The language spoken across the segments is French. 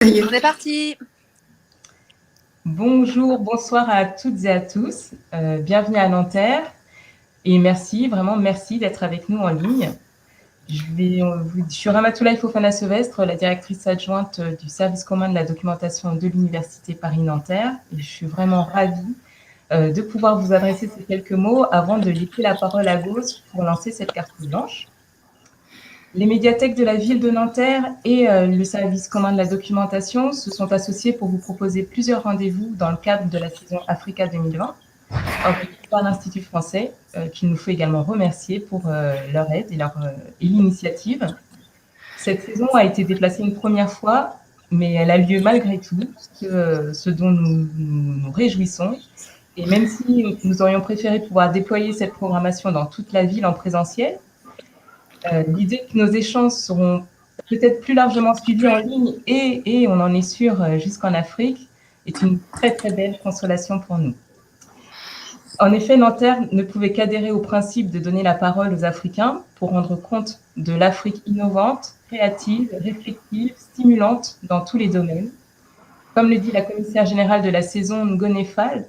Ça y est. On est parti. Bonjour, bonsoir à toutes et à tous. Bienvenue à Nanterre et merci, vraiment merci d'être avec nous en ligne. Je suis Ramatoulaye Fofana Sevestre, la directrice adjointe du service commun de la documentation de l'Université Paris-Nanterre. Et je suis vraiment ravie de pouvoir vous adresser ces quelques mots avant de laisser la parole à Gauss pour lancer cette carte blanche. Les médiathèques de la ville de Nanterre et le service commun de la documentation se sont associés pour vous proposer plusieurs rendez-vous dans le cadre de la saison Africa 2020, organisée par l'Institut français, qu'il nous faut également remercier pour leur aide et l'initiative. Cette saison a été déplacée une première fois, mais elle a lieu malgré tout, ce dont nous réjouissons. Et même si nous aurions préféré pouvoir déployer cette programmation dans toute la ville en présentiel, l'idée que nos échanges seront peut-être plus largement suivis en ligne et on en est sûr jusqu'en Afrique est une très très belle consolation pour nous. En effet, Nanterre ne pouvait qu'adhérer au principe de donner la parole aux Africains pour rendre compte de l'Afrique innovante, créative, réflexive, stimulante dans tous les domaines. Comme le dit la commissaire générale de la saison, Ngoné Fall,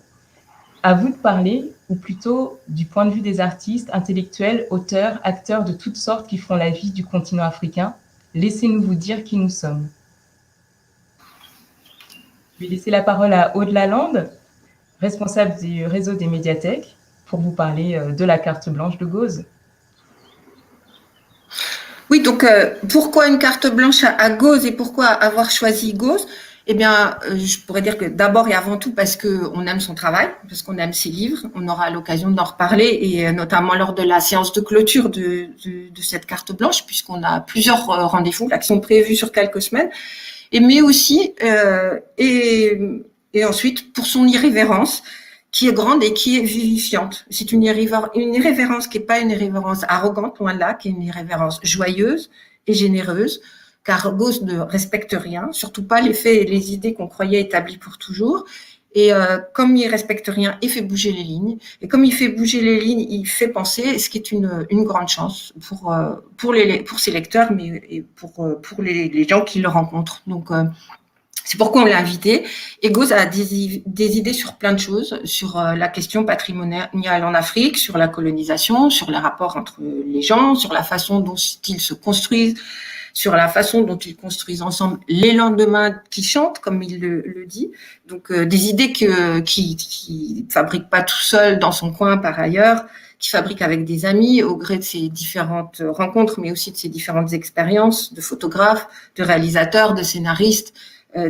à vous de parler, ou plutôt du point de vue des artistes, intellectuels, auteurs, acteurs de toutes sortes qui font la vie du continent africain. Laissez-nous vous dire qui nous sommes. Je vais laisser la parole à Aude Lalande, responsable du réseau des médiathèques, pour vous parler de la carte blanche de Gauze. Oui, donc pourquoi une carte blanche à Gauze et pourquoi avoir choisi Gauze? Eh bien, je pourrais dire que d'abord et avant tout parce qu'on aime son travail, parce qu'on aime ses livres. On aura l'occasion d'en reparler et notamment lors de la séance de clôture de cette carte blanche, puisqu'on a plusieurs rendez-vous là qui sont prévus sur quelques semaines. Mais aussi et ensuite pour son irrévérence qui est grande et qui est vivifiante. C'est une irrévérence qui n'est pas une irrévérence arrogante, loin de là, qui est une irrévérence joyeuse et généreuse, car Gauze ne respecte rien, surtout pas les faits et les idées qu'on croyait établis pour toujours. Et comme il respecte rien, il fait bouger les lignes. Et comme il fait bouger les lignes, il fait penser, ce qui est une grande chance pour ses lecteurs, mais et pour les gens qui le rencontrent. Donc c'est pourquoi on l'a invité. Et Gauze a des idées sur plein de choses, sur la question patrimoniale en Afrique, sur la colonisation, sur les rapports entre les gens, sur la façon dont ils se construisent, sur la façon dont ils construisent ensemble les lendemains qu'ils chantent, comme il le dit. Donc des idées qui fabrique pas tout seul dans son coin par ailleurs, qui fabrique avec des amis au gré de ses différentes rencontres, mais aussi de ses différentes expériences de photographes, de réalisateurs, de scénaristes,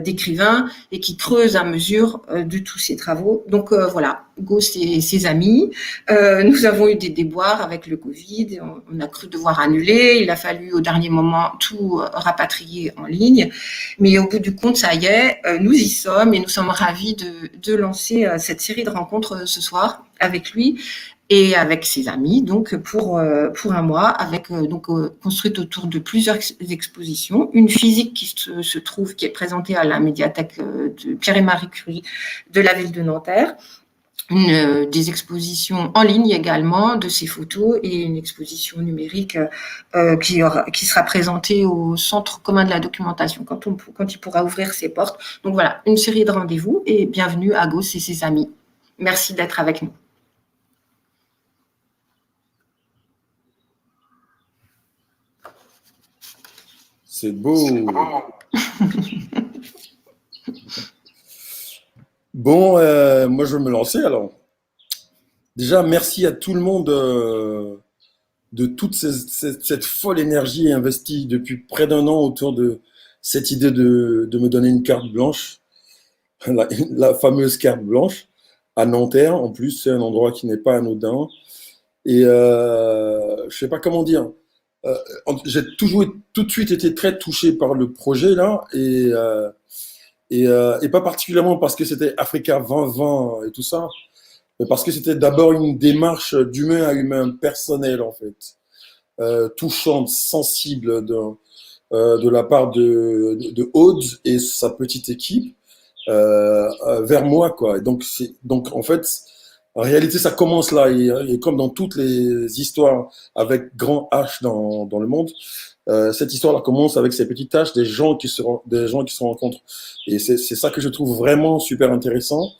d'écrivains, et qui creuse à mesure de tous ses travaux. Donc voilà, Gauze et ses amis. Nous avons eu des déboires avec le Covid, on a cru devoir annuler, il a fallu au dernier moment tout rapatrier en ligne, mais au bout du compte, ça y est, nous y sommes et nous sommes ravis de lancer cette série de rencontres ce soir avec lui et avec ses amis, donc pour un mois, avec construite autour de plusieurs expositions, une physique qui se trouve, qui est présentée à la médiathèque de Pierre et Marie Curie de la ville de Nanterre, des expositions en ligne également de ses photos et une exposition numérique qui sera présentée au Centre commun de la documentation quand il pourra ouvrir ses portes. Donc voilà, une série de rendez-vous et bienvenue à Gauze et ses amis. Merci d'être avec nous. C'est beau. Bon, moi je vais me lancer alors. Déjà, merci à tout le monde de toute cette folle énergie investie depuis près d'un an autour de cette idée de me donner une carte blanche, la fameuse carte blanche, à Nanterre. En plus, c'est un endroit qui n'est pas anodin. Et je ne sais pas comment dire. J'ai toujours tout de suite été très touché par le projet là et pas particulièrement parce que c'était Africa 2020 et tout ça, mais parce que c'était d'abord une démarche d'humain à humain personnelle en fait, touchante, sensible de la part de Aude et sa petite équipe vers moi quoi. Et donc en fait. En réalité, ça commence là, et comme dans toutes les histoires avec grand H dans le monde, Cette histoire-là commence avec ces petites tâches, des gens qui se rencontrent. Et c'est ça que je trouve vraiment super intéressant.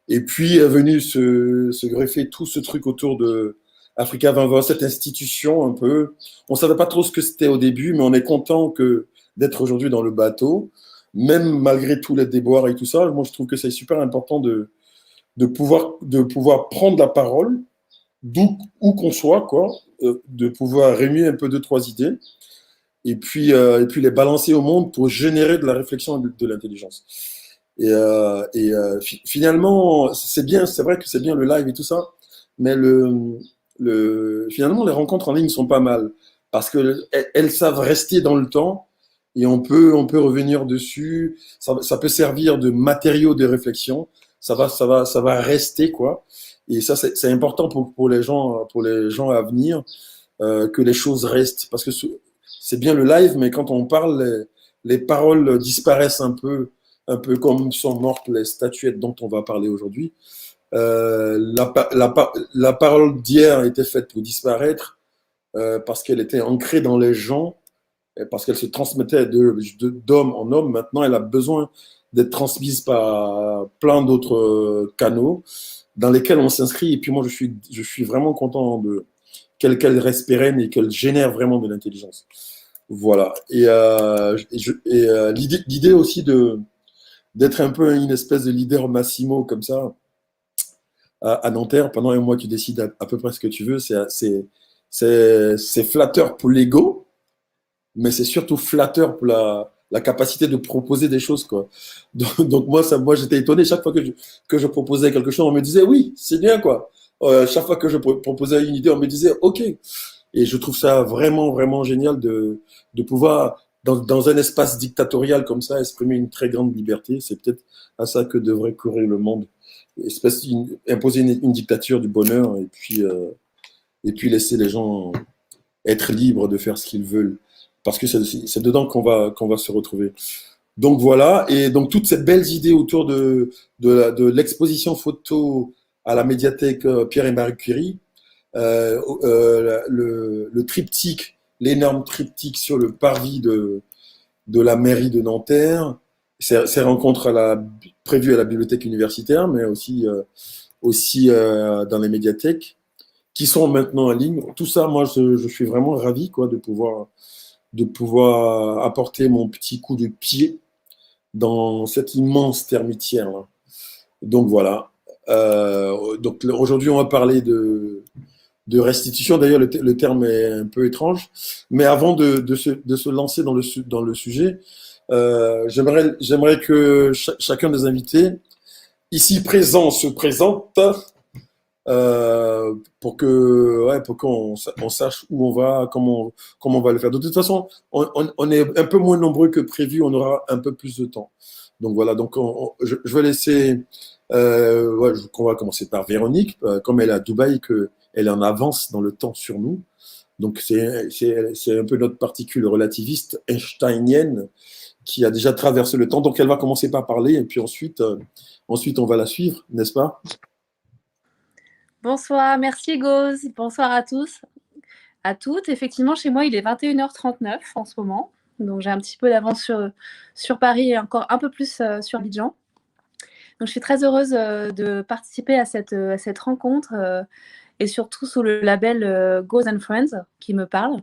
Et puis est venu se greffer tout ce truc autour de Africa 2020, cette institution un peu. On savait pas trop ce que c'était au début, mais on est content d'être aujourd'hui dans le bateau, même malgré tous les déboires et tout ça. Moi, je trouve que c'est super important de pouvoir prendre la parole, où qu'on soit, quoi, de pouvoir réunir un peu deux, trois idées, et puis les balancer au monde pour générer de la réflexion et de l'intelligence. Finalement, c'est bien, c'est vrai que c'est bien le live et tout ça, mais finalement, les rencontres en ligne sont pas mal parce que elles savent rester dans le temps et on peut revenir dessus. Ça peut servir de matériau de réflexion. Ça va rester quoi. Et ça, c'est important pour les gens à venir que les choses restent parce que c'est bien le live, mais quand on parle, les paroles disparaissent un peu comme sont mortes les statuettes dont on va parler aujourd'hui. La parole d'hier était faite pour disparaître parce qu'elle était ancrée dans les gens, et parce qu'elle se transmettait d'homme en homme. Maintenant, elle a besoin d'être transmise par plein d'autres canaux dans lesquels on s'inscrit. Et puis moi, je suis vraiment content qu'elle reste pérenne et qu'elle génère vraiment de l'intelligence. Voilà. L'idée aussi d'être un peu une espèce de leader Massimo comme ça à Nanterre pendant un mois tu décides à peu près ce que tu veux, c'est flatteur pour l'ego, mais c'est surtout flatteur pour la capacité de proposer des choses quoi. Donc moi j'étais étonné chaque fois que je proposais quelque chose, on me disait oui c'est bien quoi. Chaque fois que je proposais une idée, on me disait ok. Et je trouve ça vraiment vraiment génial de pouvoir dans un espace dictatorial comme ça exprimer une très grande liberté. C'est peut-être à ça que devrait courir le monde, imposer une dictature du bonheur et puis laisser les gens être libres de faire ce qu'ils veulent parce que c'est dedans qu'on va se retrouver. Donc voilà, et donc toutes ces belles idées autour de l'exposition photo à la médiathèque Pierre et Marie Curie, le triptyque, l'énorme triptyque sur le parvis de la mairie de Nanterre, ces rencontres prévues à la bibliothèque universitaire, mais aussi dans les médiathèques, qui sont maintenant en ligne. Tout ça, moi, je suis vraiment ravi quoi, de pouvoir apporter mon petit coup de pied dans cette immense termitière. Là. Donc voilà. Donc aujourd'hui, on va parler de restitution. D'ailleurs, le terme est un peu étrange. Mais avant de se lancer dans le sujet, j'aimerais que chacun des invités ici présents se présente pour qu'on sache où on va, comment on va le faire. De toute façon, on est un peu moins nombreux que prévu, on aura un peu plus de temps. Donc voilà, donc je vais laisser, on va commencer par Véronique, comme elle est à Dubaï, elle est en avance dans le temps sur nous. Donc c'est un peu notre particule relativiste einsteinienne qui a déjà traversé le temps. Donc elle va commencer par parler et puis ensuite on va la suivre, n'est-ce pas? Bonsoir, merci Gauze. Bonsoir à tous, à toutes. Effectivement, chez moi, il est 21h39 en ce moment. Donc, j'ai un petit peu d'avance sur Paris et encore un peu plus sur Abidjan. Donc, je suis très heureuse de participer à cette rencontre et surtout sous le label Gauze and Friends qui me parle.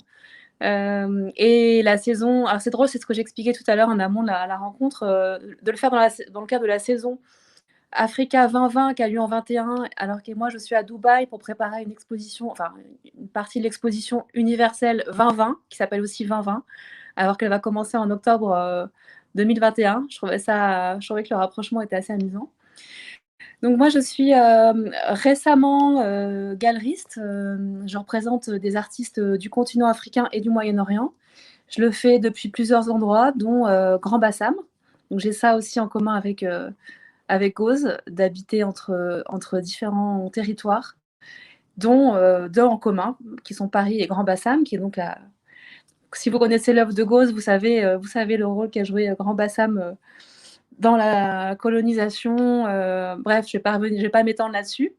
Et la saison, alors c'est drôle, c'est ce que j'expliquais tout à l'heure en amont de la rencontre, de le faire dans le cadre de la saison Africa 2020 qui a lieu en 21, alors que moi je suis à Dubaï pour préparer une exposition, enfin une partie de l'exposition universelle 2020 qui s'appelle aussi 2020, alors qu'elle va commencer en octobre 2021. Je trouvais que le rapprochement était assez amusant. Donc moi je suis récemment galeriste, je représente des artistes du continent africain et du Moyen-Orient. Je le fais depuis plusieurs endroits, dont Grand Bassam. Donc j'ai ça aussi en commun avec Gauze, d'habiter entre différents territoires, dont deux en commun, qui sont Paris et Grand Bassam, qui est donc si vous connaissez l'œuvre de Gauze, vous savez le rôle qu'a joué Grand Bassam dans la colonisation. Bref, je vais pas m'étendre là-dessus.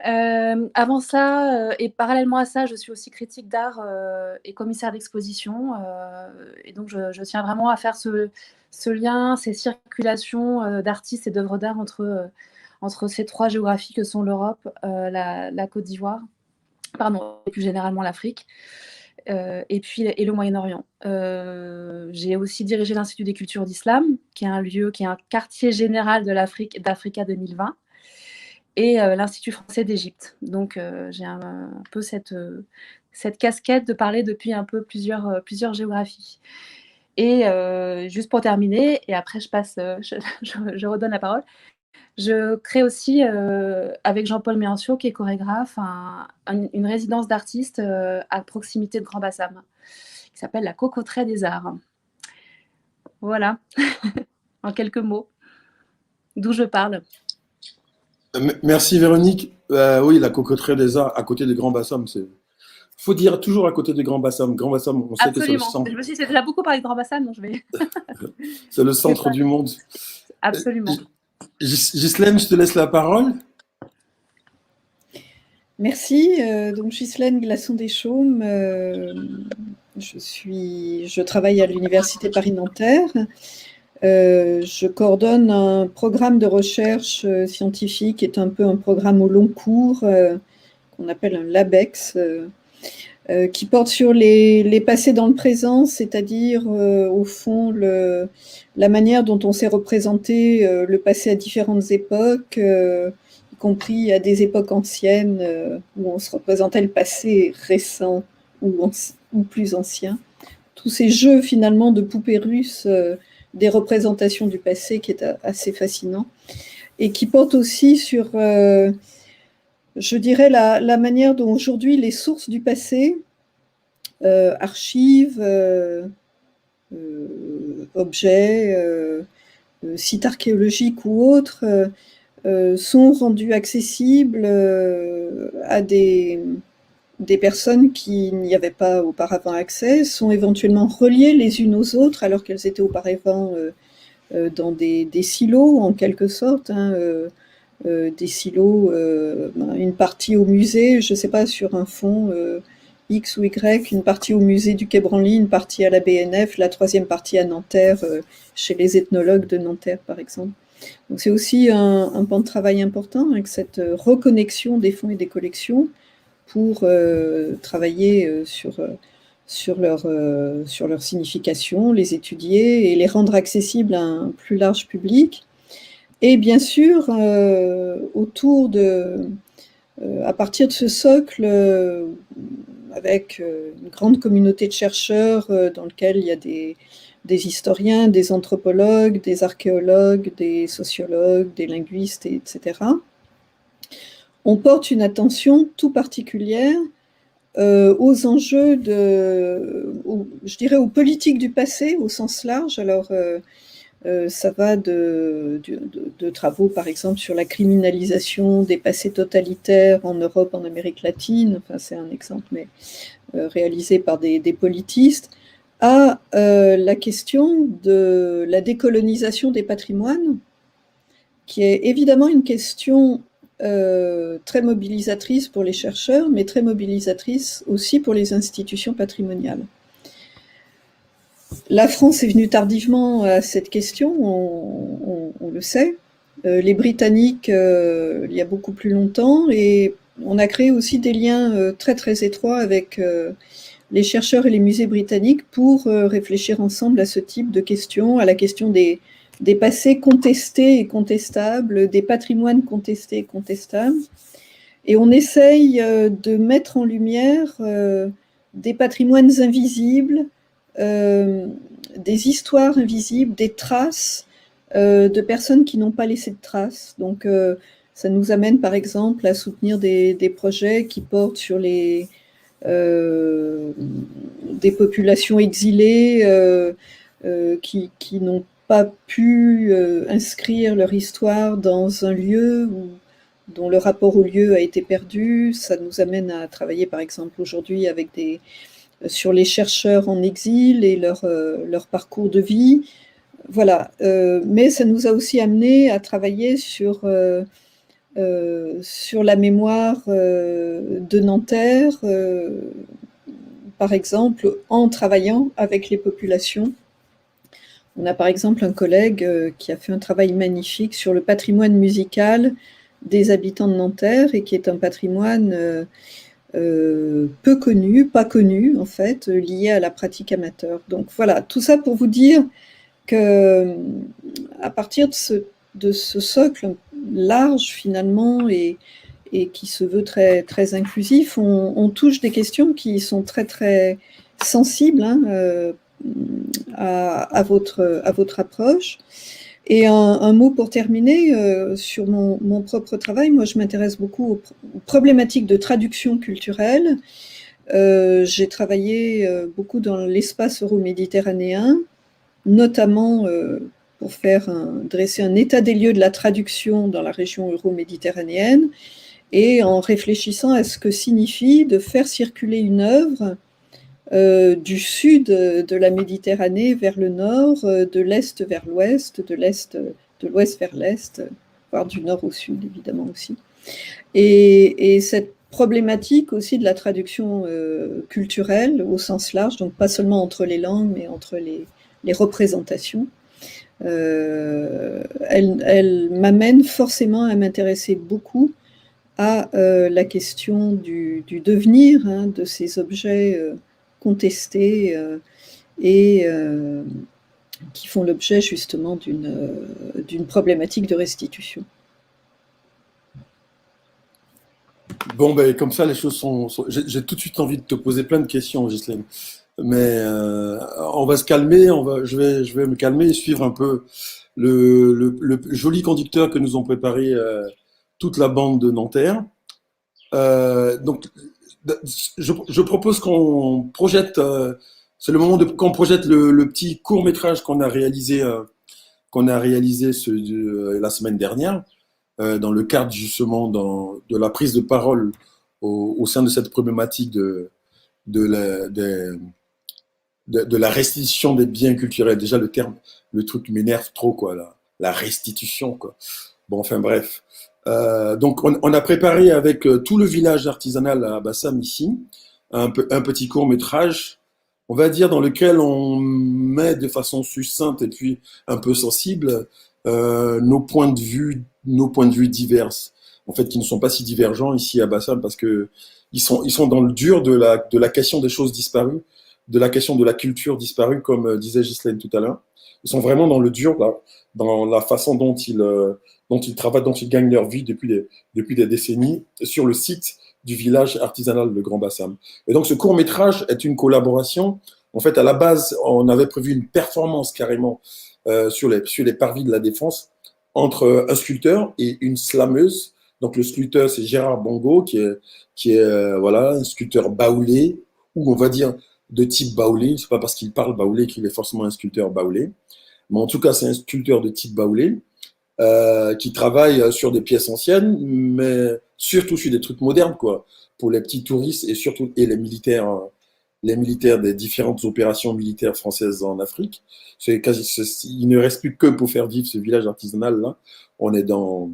Avant ça, et parallèlement à ça, je suis aussi critique d'art et commissaire d'exposition. Et donc, je tiens vraiment à faire ce lien, ces circulations d'artistes et d'œuvres d'art entre ces 3 géographies que sont l'Europe, la Côte d'Ivoire, pardon, et plus généralement l'Afrique, et le Moyen-Orient. J'ai aussi dirigé l'Institut des cultures d'Islam, qui est un quartier général de l'Afrique, d'Africa 2020. Et l'Institut français d'Égypte. Donc, j'ai un peu cette casquette de parler depuis un peu plusieurs géographies. Et juste pour terminer, et après je redonne la parole, je crée aussi, avec Jean-Paul Méancio, qui est chorégraphe, une résidence d'artistes à proximité de Grand Bassam, qui s'appelle la Cocoterie des Arts. Voilà, en quelques mots, d'où je parle. Merci Véronique. Oui, la Cocoterie des Arts à côté de Grand Bassam, c'est. Faut dire toujours à côté de Grand Bassam. Grand Bassam, on sait que c'est le Absolument. centre. Je me suis dit, c'est déjà beaucoup parlé de Grand Bassam, donc je vais. C'est le centre du monde. Absolument. Ghislaine, je te laisse la parole. Merci. Donc Ghislaine Glasson-Deschaumes. Je travaille à l'Université Paris-Nanterre. Je coordonne un programme de recherche scientifique qui est un peu un programme au long cours qu'on appelle un LABEX, qui porte sur les passés dans le présent, c'est-à-dire au fond la manière dont on s'est représenté le passé à différentes époques, y compris à des époques anciennes où on se représentait le passé récent ou plus ancien. Tous ces jeux finalement de poupées russes des représentations du passé qui est assez fascinant et qui porte aussi sur, je dirais, la manière dont aujourd'hui les sources du passé, archives, objets, sites archéologiques ou autres, sont rendus accessibles à des personnes qui n'y avaient pas auparavant accès, sont éventuellement reliées les unes aux autres alors qu'elles étaient auparavant dans des silos en quelque sorte, des silos, une partie au musée, je ne sais pas, sur un fond X ou Y, une partie au musée du Quai Branly, une partie à la BNF, la troisième partie à Nanterre, chez les ethnologues de Nanterre par exemple. Donc c'est aussi un pan de travail important avec cette reconnexion des fonds et des collections pour travailler sur leur signification, les étudier et les rendre accessibles à un plus large public. Et bien sûr, autour à partir de ce socle, avec une grande communauté de chercheurs dans lequel il y a des historiens, des anthropologues, des archéologues, des sociologues, des linguistes, etc. On porte une attention tout particulière aux enjeux je dirais aux politiques du passé au sens large. Alors, ça va de travaux, par exemple, sur la criminalisation des passés totalitaires en Europe, en Amérique latine, enfin c'est un exemple, mais réalisé par des politistes, à la question de la décolonisation des patrimoines, qui est évidemment une question très mobilisatrice pour les chercheurs, mais très mobilisatrice aussi pour les institutions patrimoniales. La France est venue tardivement à cette question, on le sait. Les Britanniques, il y a beaucoup plus longtemps, et on a créé aussi des liens très très étroits avec les chercheurs et les musées britanniques pour réfléchir ensemble à ce type de questions, à la question des passés contestés et contestables, des patrimoines contestés et contestables. Et on essaye de mettre en lumière des patrimoines invisibles, des histoires invisibles, des traces de personnes qui n'ont pas laissé de traces. Donc, ça nous amène, par exemple, à soutenir des projets qui portent sur des populations exilées qui n'ont pas pu inscrire leur histoire dans un lieu dont le rapport au lieu a été perdu. Ça nous amène à travailler, par exemple, aujourd'hui avec sur les chercheurs en exil et leur parcours de vie. Voilà. Mais ça nous a aussi amené à travailler sur sur la mémoire de Nanterre, par exemple, en travaillant avec les populations. On a par exemple un collègue qui a fait un travail magnifique sur le patrimoine musical des habitants de Nanterre et qui est un patrimoine peu connu, pas connu en fait, lié à la pratique amateur. Donc voilà, tout ça pour vous dire que à partir de ce socle large finalement et qui se veut très, très inclusif, on touche des questions qui sont très, très sensibles hein, à votre approche. Et un mot pour terminer sur mon propre travail. Moi, je m'intéresse beaucoup aux problématiques de traduction culturelle. J'ai travaillé beaucoup dans l'espace euro-méditerranéen, notamment pour dresser un état des lieux de la traduction dans la région euro-méditerranéenne et en réfléchissant à ce que signifie de faire circuler une œuvre du sud de la Méditerranée vers le nord, de l'est vers l'ouest, de l'ouest vers l'est, voire du nord au sud évidemment aussi. Et cette problématique aussi de la traduction culturelle au sens large, donc pas seulement entre les langues, mais entre les représentations, elle m'amène forcément à m'intéresser beaucoup à la question du devenir hein, de ces objets contestés et qui font l'objet justement d'une problématique de restitution. Bon, ben, comme ça, les choses sont. J'ai tout de suite envie de te poser plein de questions, Ghislaine. Mais on va se calmer, je vais me calmer et suivre un peu le joli conducteur que nous ont préparé toute la bande de Nanterre. Donc, je propose qu'on projette, c'est le moment qu'on projette le petit court-métrage qu'on a réalisé la semaine dernière, dans le cadre justement de la prise de parole au sein de cette problématique de la, de la restitution des biens culturels. Déjà, le truc m'énerve trop, quoi, la restitution, quoi. Bon, enfin, bref. Donc, on a préparé avec tout le village artisanal à Bassam ici, un petit court-métrage, on va dire, dans lequel on met de façon succincte et puis un peu sensible nos points de vue divers, en fait, qui ne sont pas si divergents ici à Bassam parce que ils sont dans le dur de la question des choses disparues, de la question de la culture disparue, comme disait Ghislaine tout à l'heure. Ils sont vraiment dans le dur, là, dans la façon dont ils travaillent, dont ils gagnent leur vie depuis des décennies sur le site du village artisanal de Grand Bassam. Et donc, ce court-métrage est une collaboration. En fait, à la base, on avait prévu une performance carrément sur les parvis de la Défense entre un sculpteur et une slameuse. Donc, le sculpteur, c'est Gérard Bongo, qui est voilà, un sculpteur baoulé, ou on va dire de type baoulé. C'est pas parce qu'il parle baoulé qu'il est forcément un sculpteur baoulé. Mais en tout cas, c'est un sculpteur de type baoulé. Qui travaille sur des pièces anciennes, mais surtout sur des trucs modernes, quoi, pour les petits touristes et surtout les militaires des différentes opérations militaires françaises en Afrique. Il ne reste plus que pour faire vivre ce village artisanal là. On est dans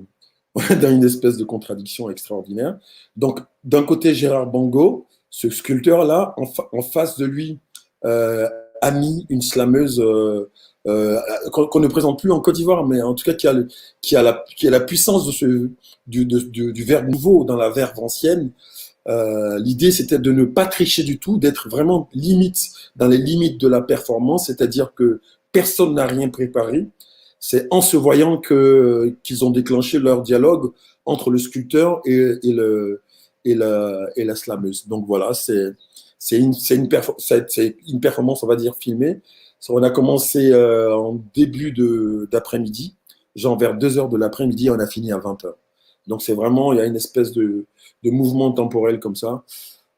une espèce de contradiction extraordinaire. Donc, d'un côté, Gérard Bongo, ce sculpteur-là, en face de lui, a mis une slameuse qu'on ne présente plus en Côte d'Ivoire, mais en tout cas qui a la puissance du verbe nouveau dans la verbe ancienne. L'idée, c'était de ne pas tricher du tout, d'être vraiment dans les limites de la performance, c'est-à-dire que personne n'a rien préparé. C'est en se voyant qu'ils ont déclenché leur dialogue entre le sculpteur et la slameuse. Donc voilà, c'est une performance, on va dire, filmée. On a commencé en début d'après-midi, genre vers 2 heures de l'après-midi, on a fini à 20 heures. Donc c'est vraiment, il y a une espèce de mouvement temporel comme ça.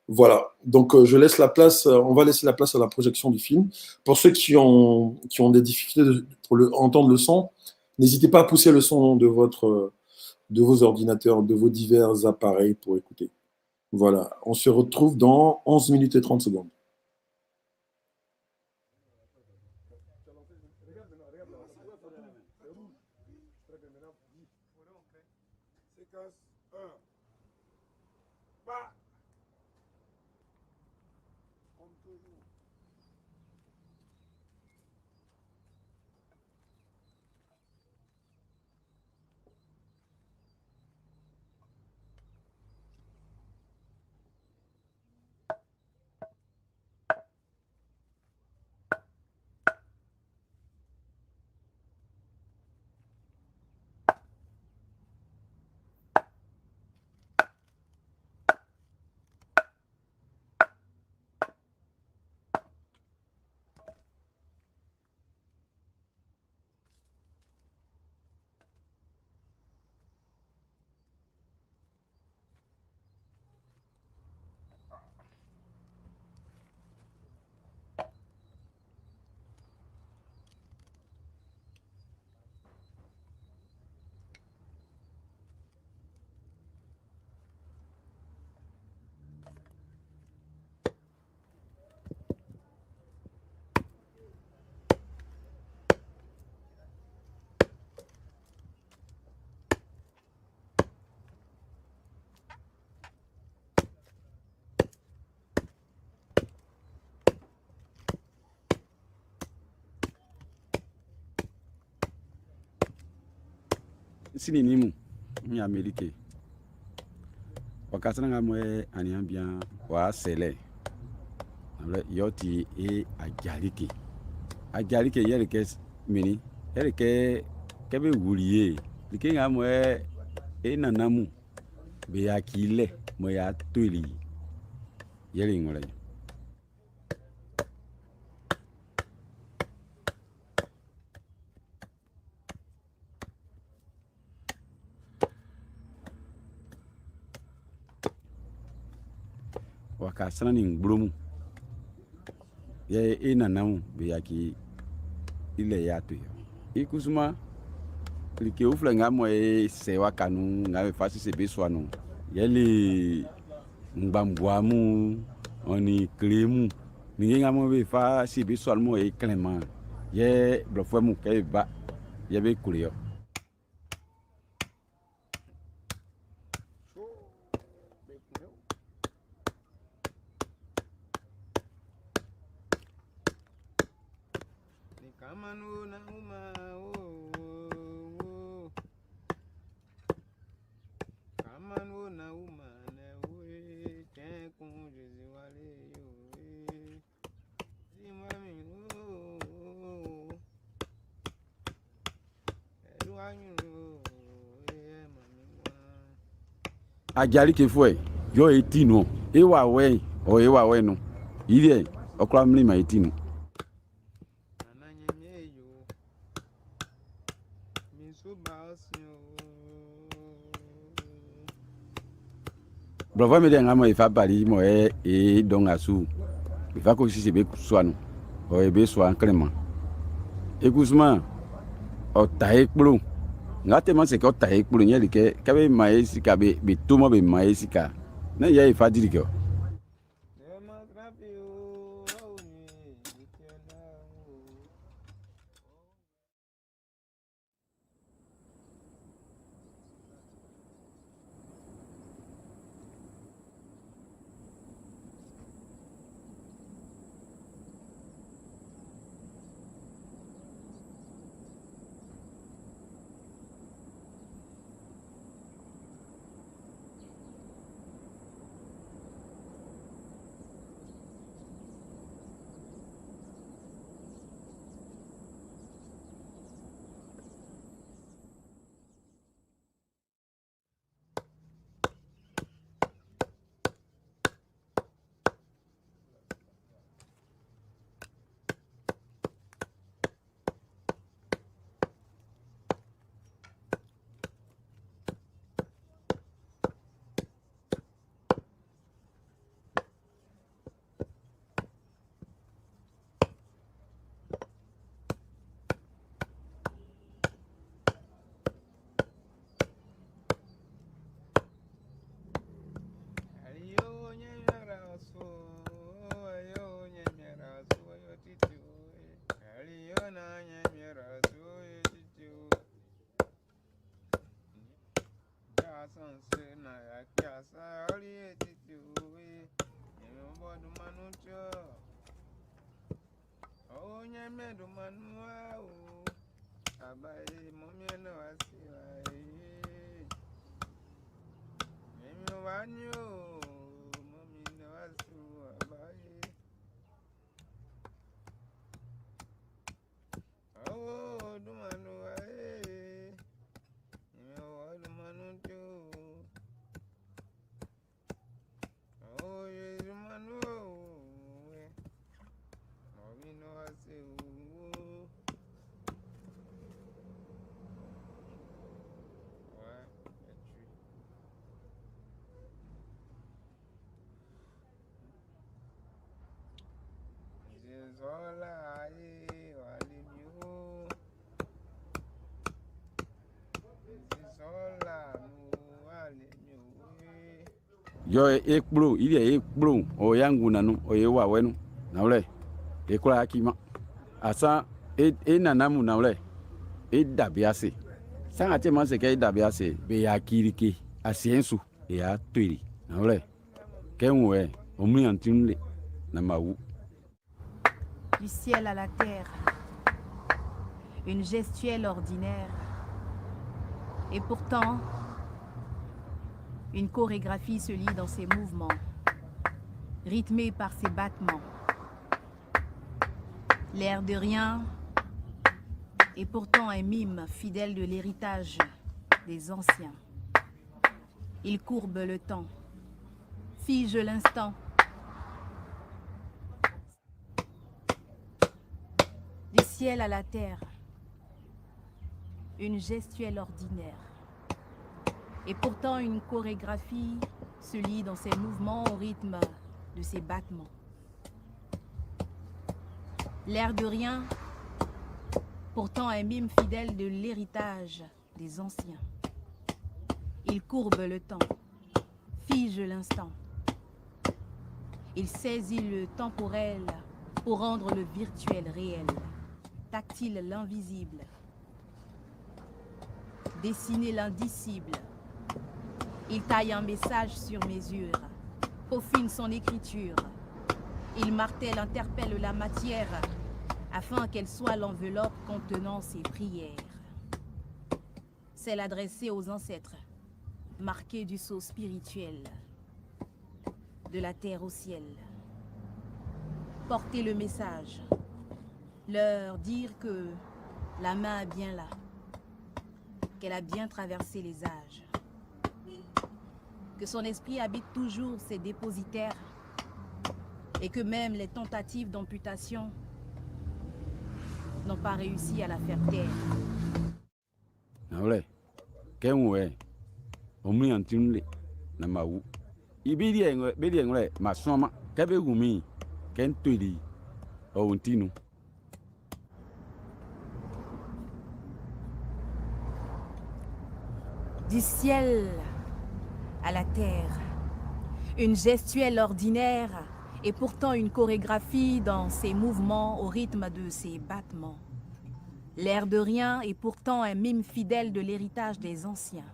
Voilà, donc on va laisser la place à la projection du film. Pour ceux qui ont des difficultés pour entendre le son, n'hésitez pas à pousser le son de vos ordinateurs, de vos divers appareils pour écouter. Voilà, on se retrouve dans 11 minutes et 30 secondes. Séquence 1. Bah. Comme toujours. Sini ni mu ni Amerike wakasana nga mwe aniambia wa sele ale yoti ajalike yele ke mini yele ke kebe wuliye like nga mwe nanamu be akile mo ya twili yele ngole wakasana ni ngburumu ye nanamu be yaki ile yatu ikusuma like ufla nga mo se wakanu nga fasi se beswanu yele ngbambuamu oni kremu ni nga mo be fa si beswanu mo clement ye blofwe mu ke ba ye be kulio ajali ke fue yo etino ewa we no ile okra mli ma etino bravo me de ngamo ifa bari mo don asu ifa ko sisi be swanu o be swan crema ekusma o tai kplu ngate man se ko tai kplu nyeli ke kabe mai sika be tuma be mai sika na ya ifa diriko Yo ekplo ili ekplo o yangu nanu o yewa wenu naule ekula akima asa nanamu naule dabiase sanga te man se ke dabiase be yakirike asiensu ya twiri naule kenwe omri antinle na mawu. Du ciel à la terre, une gestuelle ordinaire, et pourtant, une chorégraphie se lit dans ses mouvements, rythmée par ses battements. L'air de rien, et pourtant un mime fidèle de l'héritage des anciens. Il courbe le temps, fige l'instant. Du ciel à la terre, une gestuelle ordinaire. Et pourtant une chorégraphie se lit dans ses mouvements au rythme de ses battements. L'air de rien, pourtant un mime fidèle de l'héritage des anciens. Il courbe le temps, fige l'instant. Il saisit le temporel pour rendre le virtuel réel. Tactile l'invisible, dessiner l'indicible. Il taille un message sur mesure, peaufine son écriture. Il martèle, interpelle la matière, afin qu'elle soit l'enveloppe contenant ses prières. Celle adressée aux ancêtres, marquée du sceau spirituel, de la terre au ciel. Porter le message, leur dire que la main est bien là, qu'elle a bien traversé les âges, que son esprit habite toujours ses dépositaires et que même les tentatives d'amputation n'ont pas réussi à la faire taire. Naule kenwe omri antinle na mawu ibidi engle masoma kabe gumi kentwili o untinu. Du ciel à la terre, une gestuelle ordinaire et pourtant une chorégraphie dans ses mouvements au rythme de ses battements. L'air de rien et pourtant un mime fidèle de l'héritage des anciens.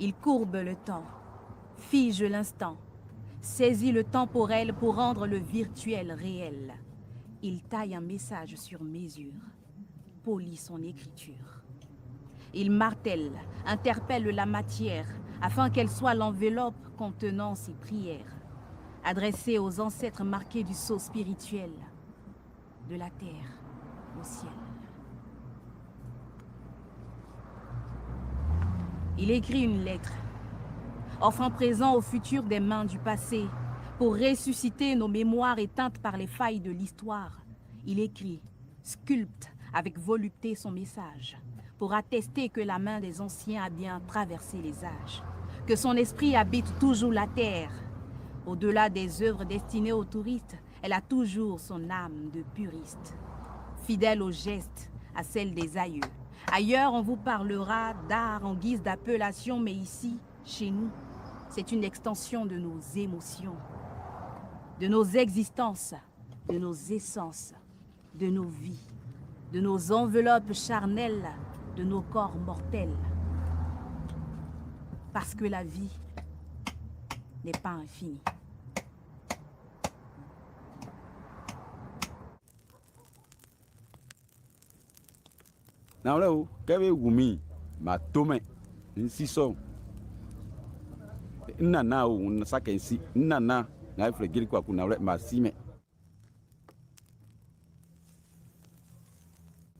Il courbe le temps, fige l'instant, saisit le temporel pour rendre le virtuel réel. Il taille un message sur mesure, polit son écriture. Il martèle, interpelle la matière, afin qu'elle soit l'enveloppe contenant ses prières, adressées aux ancêtres marqués du sceau spirituel, de la terre au ciel. Il écrit une lettre, offrant présent au futur des mains du passé, pour ressusciter nos mémoires éteintes par les failles de l'histoire. Il écrit, sculpte avec volupté son message, pour attester que la main des anciens a bien traversé les âges, que son esprit habite toujours la terre. Au-delà des œuvres destinées aux touristes, elle a toujours son âme de puriste, fidèle aux gestes, à celle des aïeux. Ailleurs, on vous parlera d'art en guise d'appellation, mais ici, chez nous, c'est une extension de nos émotions, de nos existences, de nos essences, de nos vies, de nos enveloppes charnelles, de nos corps mortels. Parce que la vie n'est pas infinie. Now le kebe gumi ma tome nsiso nana o sakensi nana na ifle kwa kuna le masime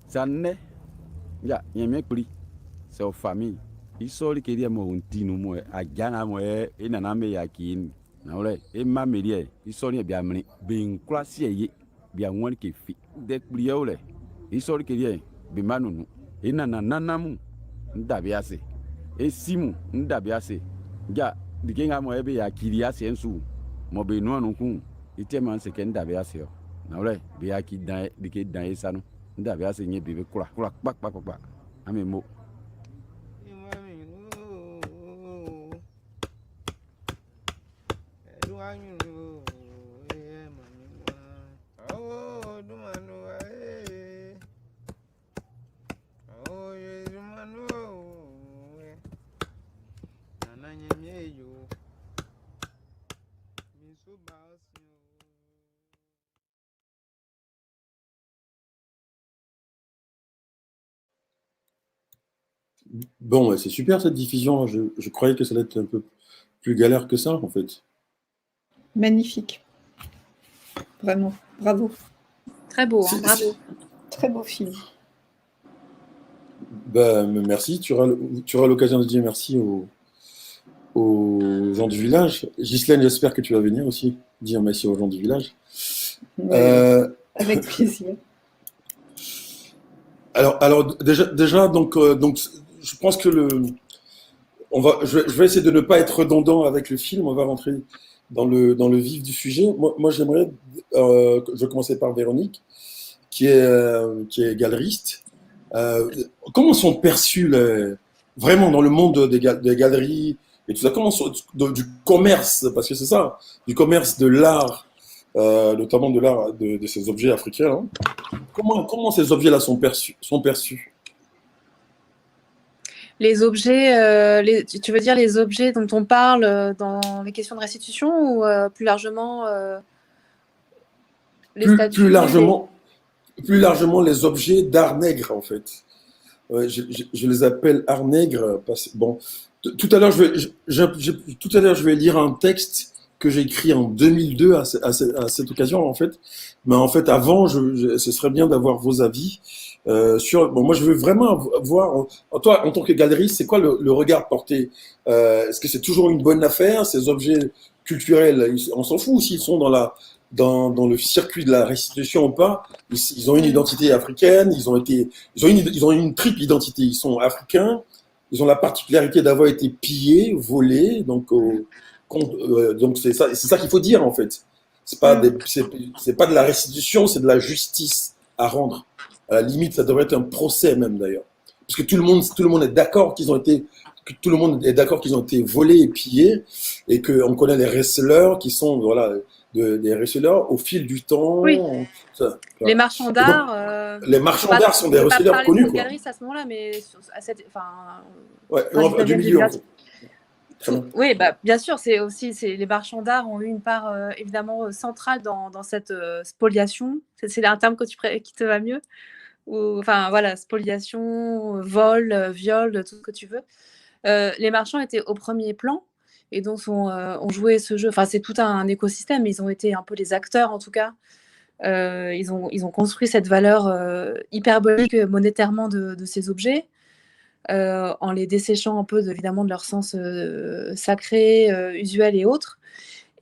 sanne ya yeme kuri so famille isoli ke dia mo untinu mo ajana mo nana me yakin na le e ma merie isoli bia mri bin klasi ye bia won ke fi de kuri o le isoli ke dia bi manunu nana nanamu ndabi ase esimu ndabi ase ja dikenga mo ebe yakiri ase nsu mo be no anu kun itema se ke ndabi ase o na le bi akidan dike dan esanu ndabi ase nye bi kura kura kpakpakpa amemo Bon, c'est super cette diffusion. Je croyais que ça allait être un peu plus galère que ça, en fait. Magnifique. Vraiment, bravo. Très beau, hein, bravo. Très beau film. Merci. Tu auras l'occasion de dire merci aux gens du village. Ghislaine, j'espère que tu vas venir aussi dire merci aux gens du village. Ouais, avec plaisir. Alors déjà donc je pense que je vais essayer de ne pas être redondant avec le film. On va rentrer dans le vif du sujet. Moi j'aimerais, je vais commencer par Véronique, qui est galeriste. Comment sont perçus vraiment dans le monde des galeries et tout ça, du commerce, parce que c'est ça, du commerce de l'art, notamment de l'art de ces objets africains, hein. Comment ces objets-là sont perçus? Les objets, tu veux dire les objets dont on parle dans les questions de restitution ou plus largement les statues plus largement les objets d'art nègre, en fait. Je les appelle art nègre parce bon, tout à l'heure je vais lire un texte que j'ai écrit en 2002 à cette occasion, en fait. Mais en fait, avant, ce serait bien d'avoir vos avis sur. Bon, moi, je veux vraiment voir. Toi, en tant que galeriste, c'est quoi le regard porté? Est-ce que c'est toujours une bonne affaire, ces objets culturels? On s'en fout s'ils sont dans le circuit de la restitution ou pas. Ils ont une identité africaine. Ils ont une triple identité. Ils sont africains. Ils ont la particularité d'avoir été pillés, volés. Donc c'est ça qu'il faut dire, en fait. C'est pas de la restitution, c'est de la justice à rendre. À la limite, ça devrait être un procès même, d'ailleurs, parce que tout le monde est d'accord qu'ils ont été volés et pillés, et qu'on connaît les receleurs qui sont des receleurs au fil du temps. Oui. Les marchands d'art. Les marchands d'art sont des receleurs connus, quoi. Galeristes à ce moment-là, mais du milieu. En fait. Oui, bien sûr, les marchands d'art ont eu une part évidemment centrale dans cette spoliation. C'est un terme qui te va mieux. Spoliation, vol, viol, tout ce que tu veux. Les marchands étaient au premier plan et donc ont joué ce jeu. Enfin, c'est tout un écosystème. Ils ont été un peu les acteurs, en tout cas. Ils ont construit cette valeur hyperbolique monétairement de ces objets. En les desséchant un peu évidemment de leur sens sacré, usuel et autres.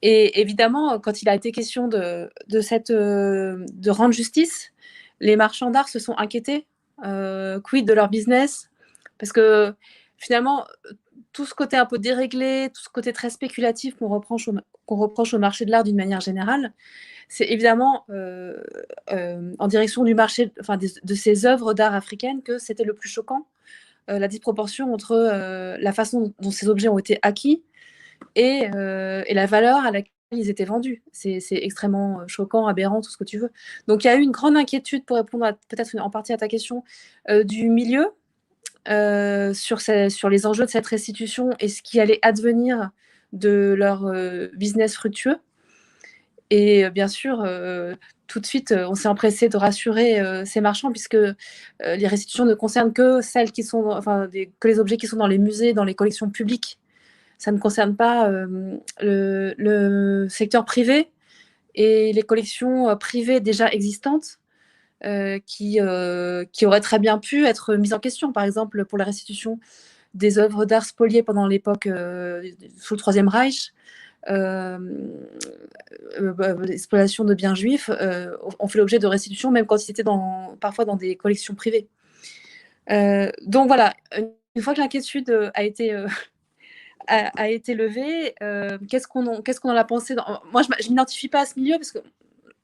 Et évidemment, quand il a été question de rendre justice, les marchands d'art se sont inquiétés, quid de leur business, parce que finalement, tout ce côté un peu déréglé, tout ce côté très spéculatif qu'on reproche au marché de l'art d'une manière générale, c'est évidemment en direction du marché, de ces œuvres d'art africaines que c'était le plus choquant. La disproportion entre la façon dont ces objets ont été acquis et la valeur à laquelle ils étaient vendus. C'est extrêmement choquant, aberrant, tout ce que tu veux. Donc il y a eu une grande inquiétude, pour répondre peut-être en partie à ta question, du milieu, sur les enjeux de cette restitution et ce qui allait advenir de leur business fructueux. Et bien sûr, tout de suite, on s'est empressé de rassurer ces marchands puisque les restitutions ne concernent que celles qui sont, que les objets qui sont dans les musées, dans les collections publiques. Ça ne concerne pas le secteur privé et les collections privées déjà existantes qui auraient très bien pu être mises en question. Par exemple, pour la restitution des œuvres d'art spoliées pendant l'époque sous le Troisième Reich, l'exploitation de biens juifs ont fait l'objet de restitution, même quand ils étaient parfois dans des collections privées. Donc voilà, une fois que l'inquiétude a été levée, qu'est-ce qu'on en a pensé Moi, je ne m'identifie pas à ce milieu parce que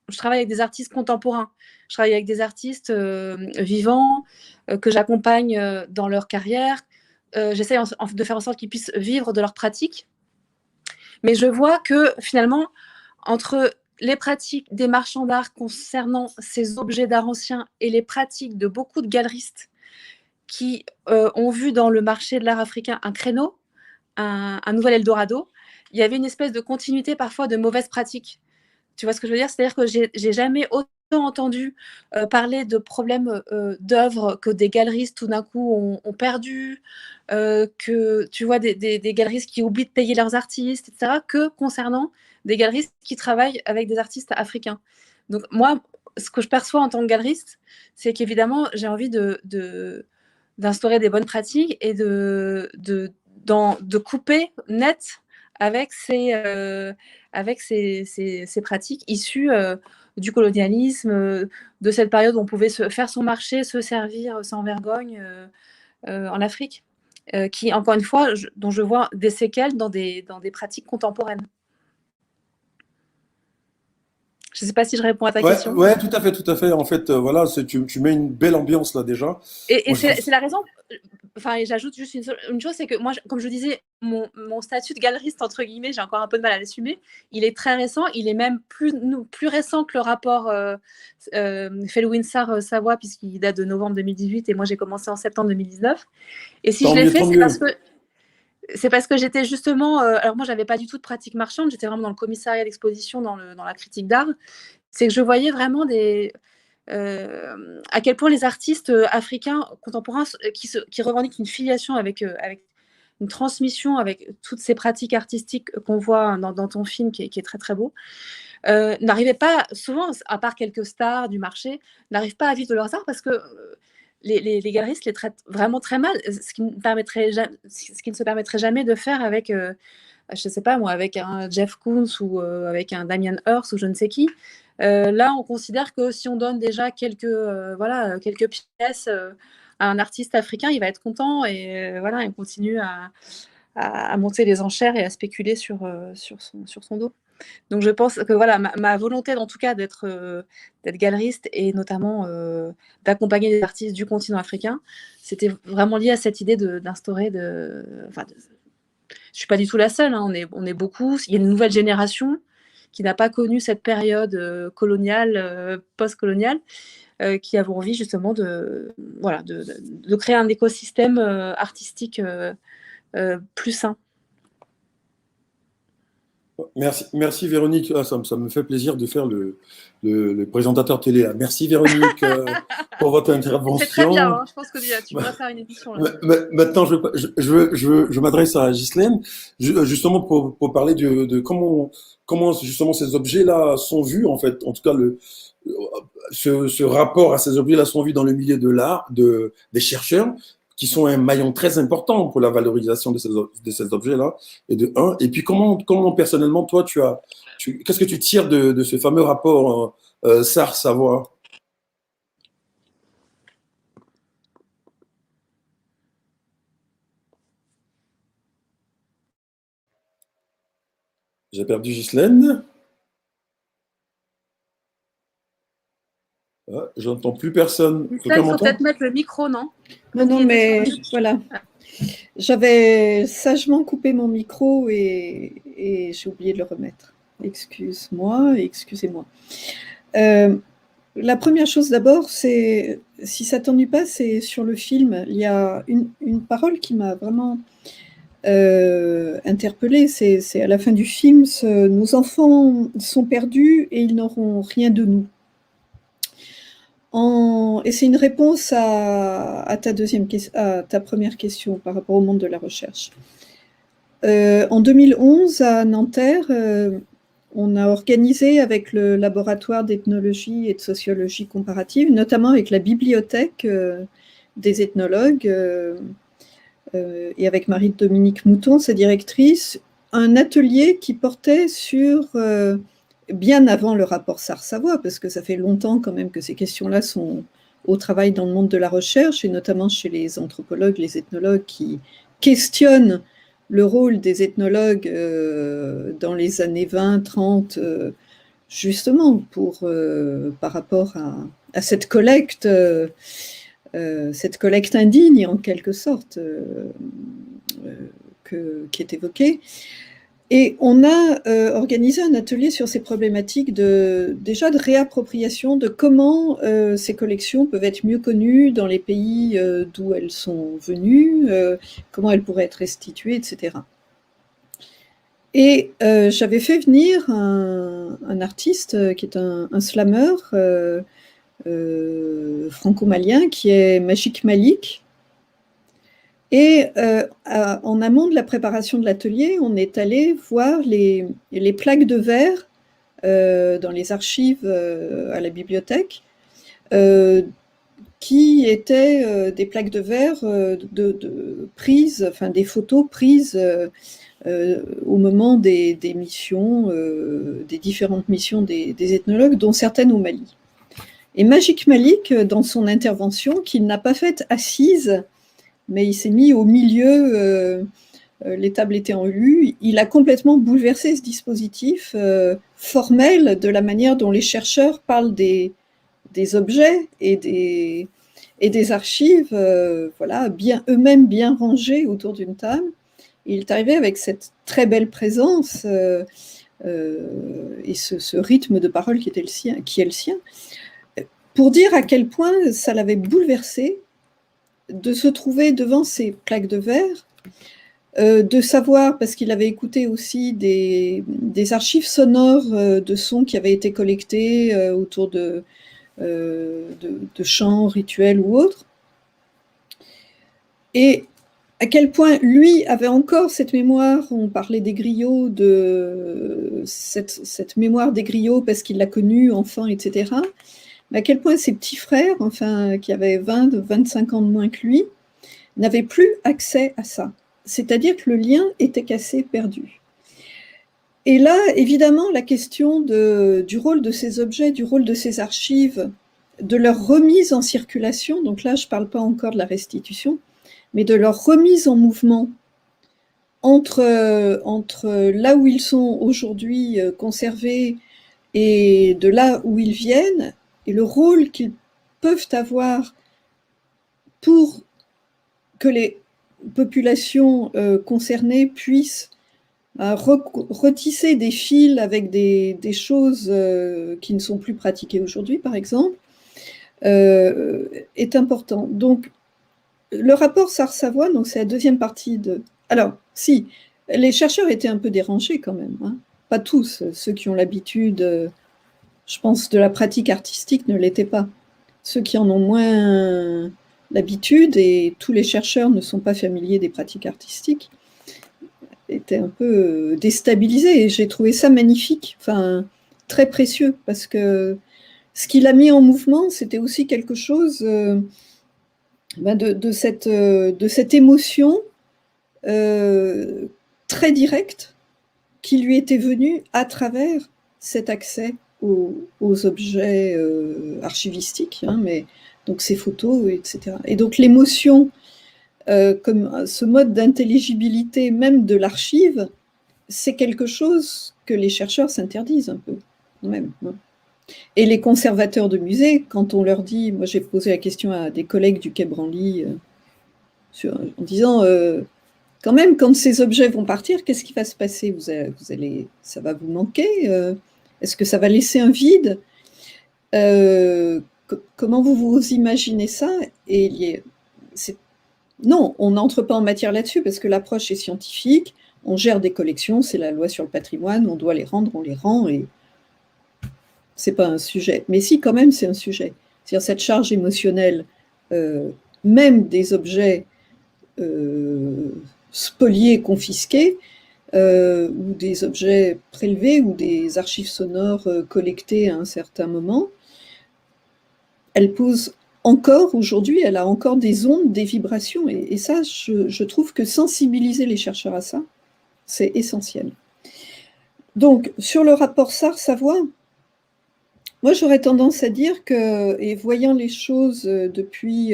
je travaille avec des artistes contemporains. Je travaille avec des artistes vivants que j'accompagne dans leur carrière. J'essaie de faire en sorte qu'ils puissent vivre de leur pratique. Mais je vois que finalement, entre les pratiques des marchands d'art concernant ces objets d'art anciens et les pratiques de beaucoup de galeristes qui ont vu dans le marché de l'art africain un créneau, un nouvel Eldorado, il y avait une espèce de continuité parfois de mauvaises pratiques. Tu vois ce que je veux dire? C'est-à-dire que j'ai jamais autant entendu parler de problèmes d'œuvres que des galeristes tout d'un coup ont perdu, que tu vois des galeristes qui oublient de payer leurs artistes, etc., que concernant des galeristes qui travaillent avec des artistes africains. Donc moi, ce que je perçois en tant que galeriste, c'est qu'évidemment, j'ai envie d'instaurer des bonnes pratiques et de couper net avec ces pratiques issues du colonialisme, de cette période où on pouvait faire son marché, se servir sans vergogne en Afrique, qui, encore une fois, dont je vois des séquelles dans des pratiques contemporaines. Je ne sais pas si je réponds à ta question. Ouais, tout à fait. En fait, voilà, tu mets une belle ambiance là déjà. Et c'est la raison. Enfin, et j'ajoute juste une chose, c'est que moi, comme je disais, mon statut de galeriste, entre guillemets, j'ai encore un peu de mal à l'assumer. Il est très récent, il est même plus récent que le rapport Felwinsar-Savoie, puisqu'il date de novembre 2018, et moi j'ai commencé en septembre 2019. Et si je l'ai fait, c'est parce que j'étais justement... alors moi, j'avais pas du tout de pratique marchande, j'étais vraiment dans le commissariat d'exposition, dans la critique d'art. C'est que je voyais vraiment à quel point les artistes africains contemporains qui revendiquent une filiation avec une transmission, avec toutes ces pratiques artistiques qu'on voit dans ton film qui est très très beau, n'arrivaient pas, souvent, à part quelques stars du marché, n'arrivent pas à vivre de leurs arts parce que les galeristes les traitent vraiment très mal, ce qui ne se permettrait jamais de faire avec, je sais pas moi, avec un Jeff Koons ou avec un Damien Hirst ou je ne sais qui. Là, on considère que si on donne déjà quelques pièces à un artiste africain, il va être content et voilà, il continue à monter les enchères et à spéculer sur son dos. Donc, je pense que voilà, ma volonté, en tout cas, d'être galeriste et notamment d'accompagner les artistes du continent africain, c'était vraiment lié à cette idée d'instaurer je suis pas du tout la seule, hein, on est beaucoup. Il y a une nouvelle génération qui n'a pas connu cette période coloniale, post-coloniale, qui avons envie justement de créer un écosystème artistique plus sain. Merci Véronique, ça me fait plaisir de faire le présentateur télé. Merci Véronique pour votre intervention. C'est très bien, hein. Je pense que tu pourras faire une émission là. Maintenant, je m'adresse à Ghislaine, justement pour parler de comment justement ces objets-là sont vus, en fait. En tout cas, ce rapport à ces objets-là sont vus dans le milieu de l'art, des chercheurs, qui sont un maillon très important pour la valorisation de ces objets-là, et puis comment personnellement, toi, qu'est-ce que tu tires de ce fameux rapport Sarr-Savoie? J'ai perdu Ghislaine. Ah, j'entends plus personne. Il faut peut-être mettre le micro, non? Non, mais voilà. J'avais sagement coupé mon micro et j'ai oublié de le remettre. Excusez-moi. La première chose d'abord, c'est, si ça t'ennuie pas, c'est sur le film. Il y a une parole qui m'a vraiment interpellée, c'est à la fin du film, nos enfants sont perdus et ils n'auront rien de nous. Et c'est une réponse à ta première question par rapport au monde de la recherche. En 2011, à Nanterre, on a organisé avec le laboratoire d'ethnologie et de sociologie comparative, notamment avec la bibliothèque des ethnologues et avec Marie-Dominique Mouton, sa directrice, un atelier qui portait sur, bien avant le rapport Sarr-Savoy, parce que ça fait longtemps quand même que ces questions-là sont au travail dans le monde de la recherche, et notamment chez les anthropologues, les ethnologues qui questionnent le rôle des ethnologues dans les années 20, 30, justement par rapport à cette collecte indigne, en quelque sorte, qui est évoquée. Et on a organisé un atelier sur ces problématiques déjà de réappropriation, de comment ces collections peuvent être mieux connues dans les pays d'où elles sont venues, comment elles pourraient être restituées, etc. Et j'avais fait venir un artiste qui est un slammer franco-malien, qui est Magic Malik. Et en amont de la préparation de l'atelier, on est allé voir les plaques de verre dans les archives à la bibliothèque, qui étaient des plaques de verre prises, enfin des photos prises au moment des missions, des différentes missions des ethnologues, dont certaines au Mali. Et Magic Malik, dans son intervention, qu'il n'a pas faite assise, mais il s'est mis au milieu, les tables étaient en U, il a complètement bouleversé ce dispositif formel de la manière dont les chercheurs parlent des objets et des archives, voilà, eux-mêmes bien rangés autour d'une table. Et il est arrivé avec cette très belle présence et ce rythme de parole qui est le sien, pour dire à quel point ça l'avait bouleversé de se trouver devant ces plaques de verre, de savoir, parce qu'il avait écouté aussi des archives sonores de sons qui avaient été collectés autour de chants rituels ou autres, et à quel point lui avait encore cette mémoire, on parlait des griots, de cette mémoire des griots parce qu'il l'a connu enfant, etc., mais à quel point ses petits frères, enfin, qui avaient 25 ans de moins que lui, n'avaient plus accès à ça. C'est-à-dire que le lien était cassé, perdu. Et là, évidemment, la question du rôle de ces objets, du rôle de ces archives, de leur remise en circulation, donc là, je ne parle pas encore de la restitution, mais de leur remise en mouvement entre là où ils sont aujourd'hui conservés et de là où ils viennent, et le rôle qu'ils peuvent avoir pour que les populations concernées puissent retisser des fils avec des choses qui ne sont plus pratiquées aujourd'hui, par exemple, est important. Donc, le rapport Sarr-Savoy, donc c'est la deuxième partie de... Alors, si, les chercheurs étaient un peu dérangés quand même, hein. Pas tous, ceux qui ont l'habitude... je pense, de la pratique artistique ne l'étaient pas. Ceux qui en ont moins l'habitude, et tous les chercheurs ne sont pas familiers des pratiques artistiques, étaient un peu déstabilisés. Et j'ai trouvé ça magnifique, enfin, très précieux, parce que ce qu'il a mis en mouvement, c'était aussi quelque chose de cette émotion très directe qui lui était venue à travers cet accès aux objets archivistiques, hein, mais donc ces photos, etc. Et donc l'émotion, comme ce mode d'intelligibilité même de l'archive, c'est quelque chose que les chercheurs s'interdisent un peu, quand même. Hein. Et les conservateurs de musées, quand on leur dit, moi j'ai posé la question à des collègues du Quai Branly, en disant, quand même, quand ces objets vont partir, qu'est-ce qui va se passer ? Ça va vous manquer ? Est-ce que ça va laisser un vide ? Comment vous imaginez ça? Non, on n'entre pas en matière là-dessus parce que l'approche est scientifique, on gère des collections, c'est la loi sur le patrimoine, on doit les rendre, on les rend, et c'est pas un sujet. Mais si, quand même, c'est un sujet. C'est-à-dire cette charge émotionnelle, même des objets spoliés, confisqués, ou des objets prélevés, ou des archives sonores collectées à un certain moment, elle pose encore, aujourd'hui, elle a encore des ondes, des vibrations, et ça, je trouve que sensibiliser les chercheurs à ça, c'est essentiel. Donc, sur le rapport SAR-Savoie, moi, j'aurais tendance à dire que, et voyant les choses depuis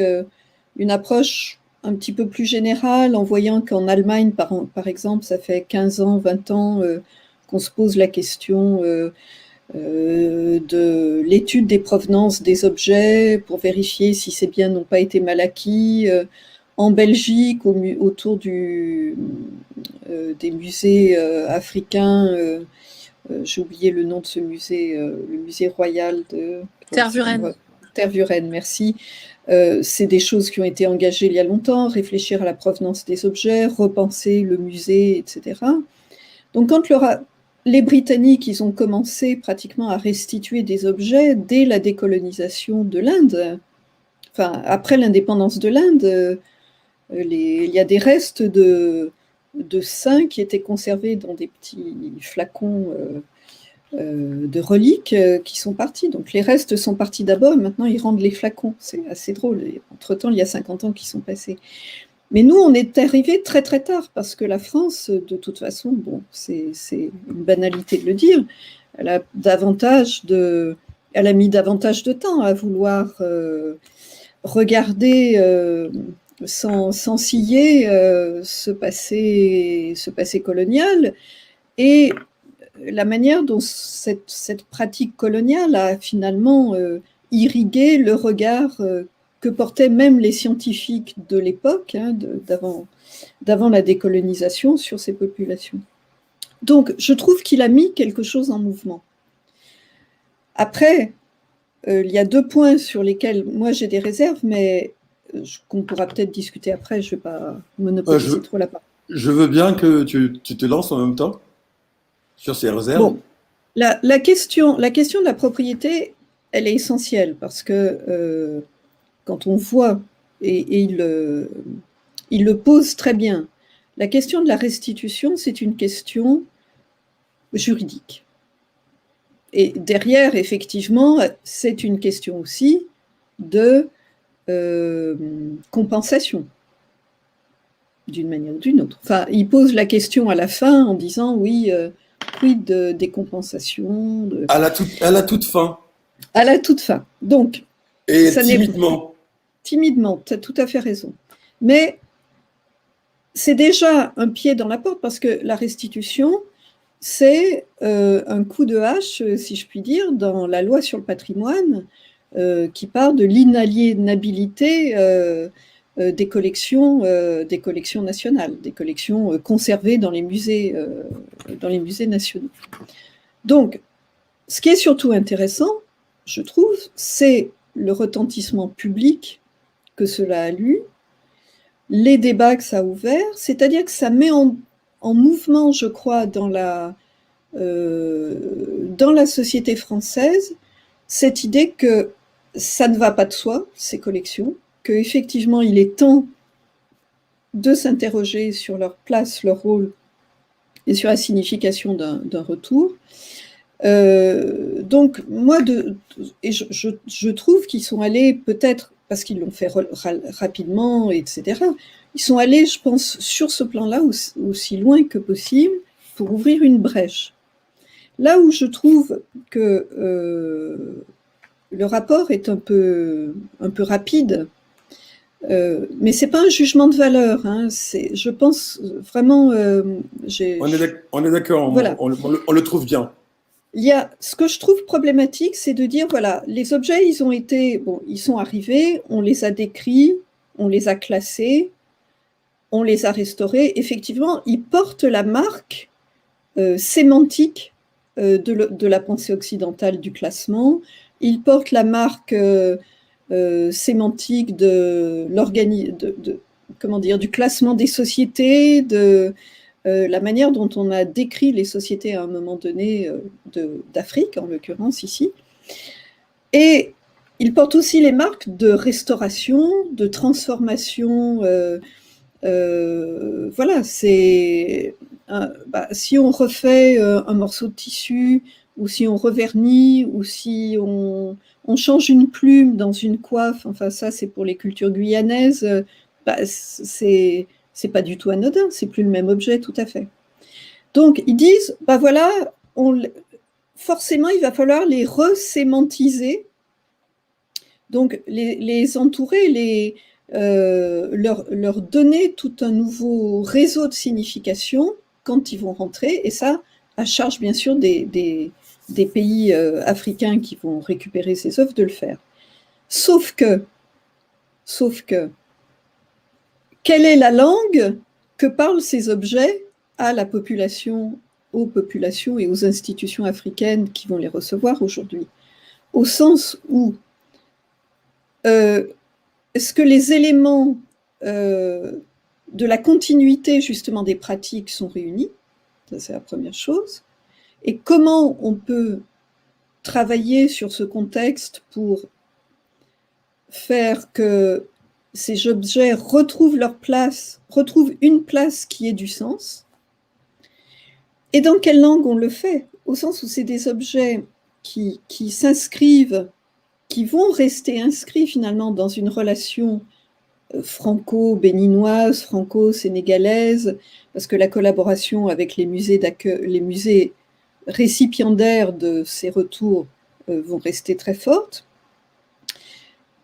une approche un petit peu plus générale, en voyant qu'en Allemagne, par exemple, ça fait 15 ans, 20 ans qu'on se pose la question de l'étude des provenances des objets pour vérifier si ces biens n'ont pas été mal acquis. En Belgique, autour des musées africains, j'ai oublié le nom de ce musée, le musée royal de Tervuren. Tervuren, merci. C'est des choses qui ont été engagées il y a longtemps, réfléchir à la provenance des objets, repenser le musée, etc. Donc quand les Britanniques, ils ont commencé pratiquement à restituer des objets dès la décolonisation de l'Inde, enfin après l'indépendance de l'Inde, il y a des restes de saints qui étaient conservés dans des petits flacons de reliques qui sont partis. Donc les restes sont partis d'abord, et maintenant ils rendent les flacons. C'est assez drôle. Entre-temps, il y a 50 ans qui sont passés. Mais nous, on est arrivés très très tard, parce que la France, de toute façon, bon, c'est une banalité de le dire, elle a mis davantage de temps à vouloir regarder sans ciller ce passé colonial, et la manière dont cette pratique coloniale a finalement irrigué le regard que portaient même les scientifiques de l'époque, d'avant la décolonisation, sur ces populations. Donc, je trouve qu'il a mis quelque chose en mouvement. Après, il y a 2 points sur lesquels moi j'ai des réserves, mais qu'on pourra peut-être discuter après, je ne vais pas monopoliser trop la parole. Je veux bien que tu te lances en même temps sur ces réserves. Bon, la question de la propriété, elle est essentielle, parce que quand on voit, et il le pose très bien, la question de la restitution, c'est une question juridique. Et derrière, effectivement, c'est une question aussi de compensation, d'une manière ou d'une autre. Enfin, il pose la question à la fin en disant, oui, quid des compensations à la toute fin. À la toute fin. Donc, et timidement. Timidement, tu as tout à fait raison. Mais c'est déjà un pied dans la porte, parce que la restitution, c'est un coup de hache, si je puis dire, dans la loi sur le patrimoine, qui part de l'inaliénabilité des collections nationales, des collections conservées dans les musées nationaux. Donc, ce qui est surtout intéressant, je trouve, c'est le retentissement public que cela a eu, les débats que ça a ouvert, c'est-à-dire que ça met en mouvement, je crois, dans la société française, cette idée que ça ne va pas de soi, ces collections, qu'effectivement, il est temps de s'interroger sur leur place, leur rôle, et sur la signification d'un retour. Donc, moi, je trouve qu'ils sont allés, peut-être, parce qu'ils l'ont fait rapidement, etc., ils sont allés, je pense, sur ce plan-là, aussi loin que possible, pour ouvrir une brèche. Là où je trouve que le rapport est un peu rapide, mais c'est pas un jugement de valeur, hein, je pense vraiment... on est d'accord, voilà. on le trouve bien. Ce que je trouve problématique, c'est de dire, voilà, les objets, ils sont arrivés, on les a décrits, on les a classés, on les a restaurés. Effectivement, ils portent la marque sémantique de la pensée occidentale du classement, il porte la marque sémantique du classement des sociétés, de la manière dont on a décrit les sociétés à un moment donné d'Afrique, en l'occurrence ici. Et il porte aussi les marques de restauration, de transformation. Voilà, c'est si on refait un morceau de tissu, ou si on revernit, ou si on change une plume dans une coiffe, enfin ça c'est pour les cultures guyanaises, c'est pas du tout anodin, c'est plus le même objet tout à fait. Donc ils disent, voilà, forcément il va falloir les resémantiser, donc les entourer, leur donner tout un nouveau réseau de signification quand ils vont rentrer, et ça à charge bien sûr des pays africains qui vont récupérer ces œuvres de le faire. Sauf que, quelle est la langue que parlent ces objets à la population, aux populations et aux institutions africaines qui vont les recevoir aujourd'hui? Au sens où est-ce que les éléments de la continuité justement des pratiques sont réunis? Ça, c'est la première chose. Et comment on peut travailler sur ce contexte pour faire que ces objets retrouvent leur place, retrouvent une place qui ait du sens? Et dans quelle langue on le fait? Au sens où c'est des objets qui s'inscrivent, qui vont rester inscrits finalement dans une relation franco-béninoise, franco-sénégalaise, parce que la collaboration avec les musées récipiendaires de ces retours vont rester très fortes.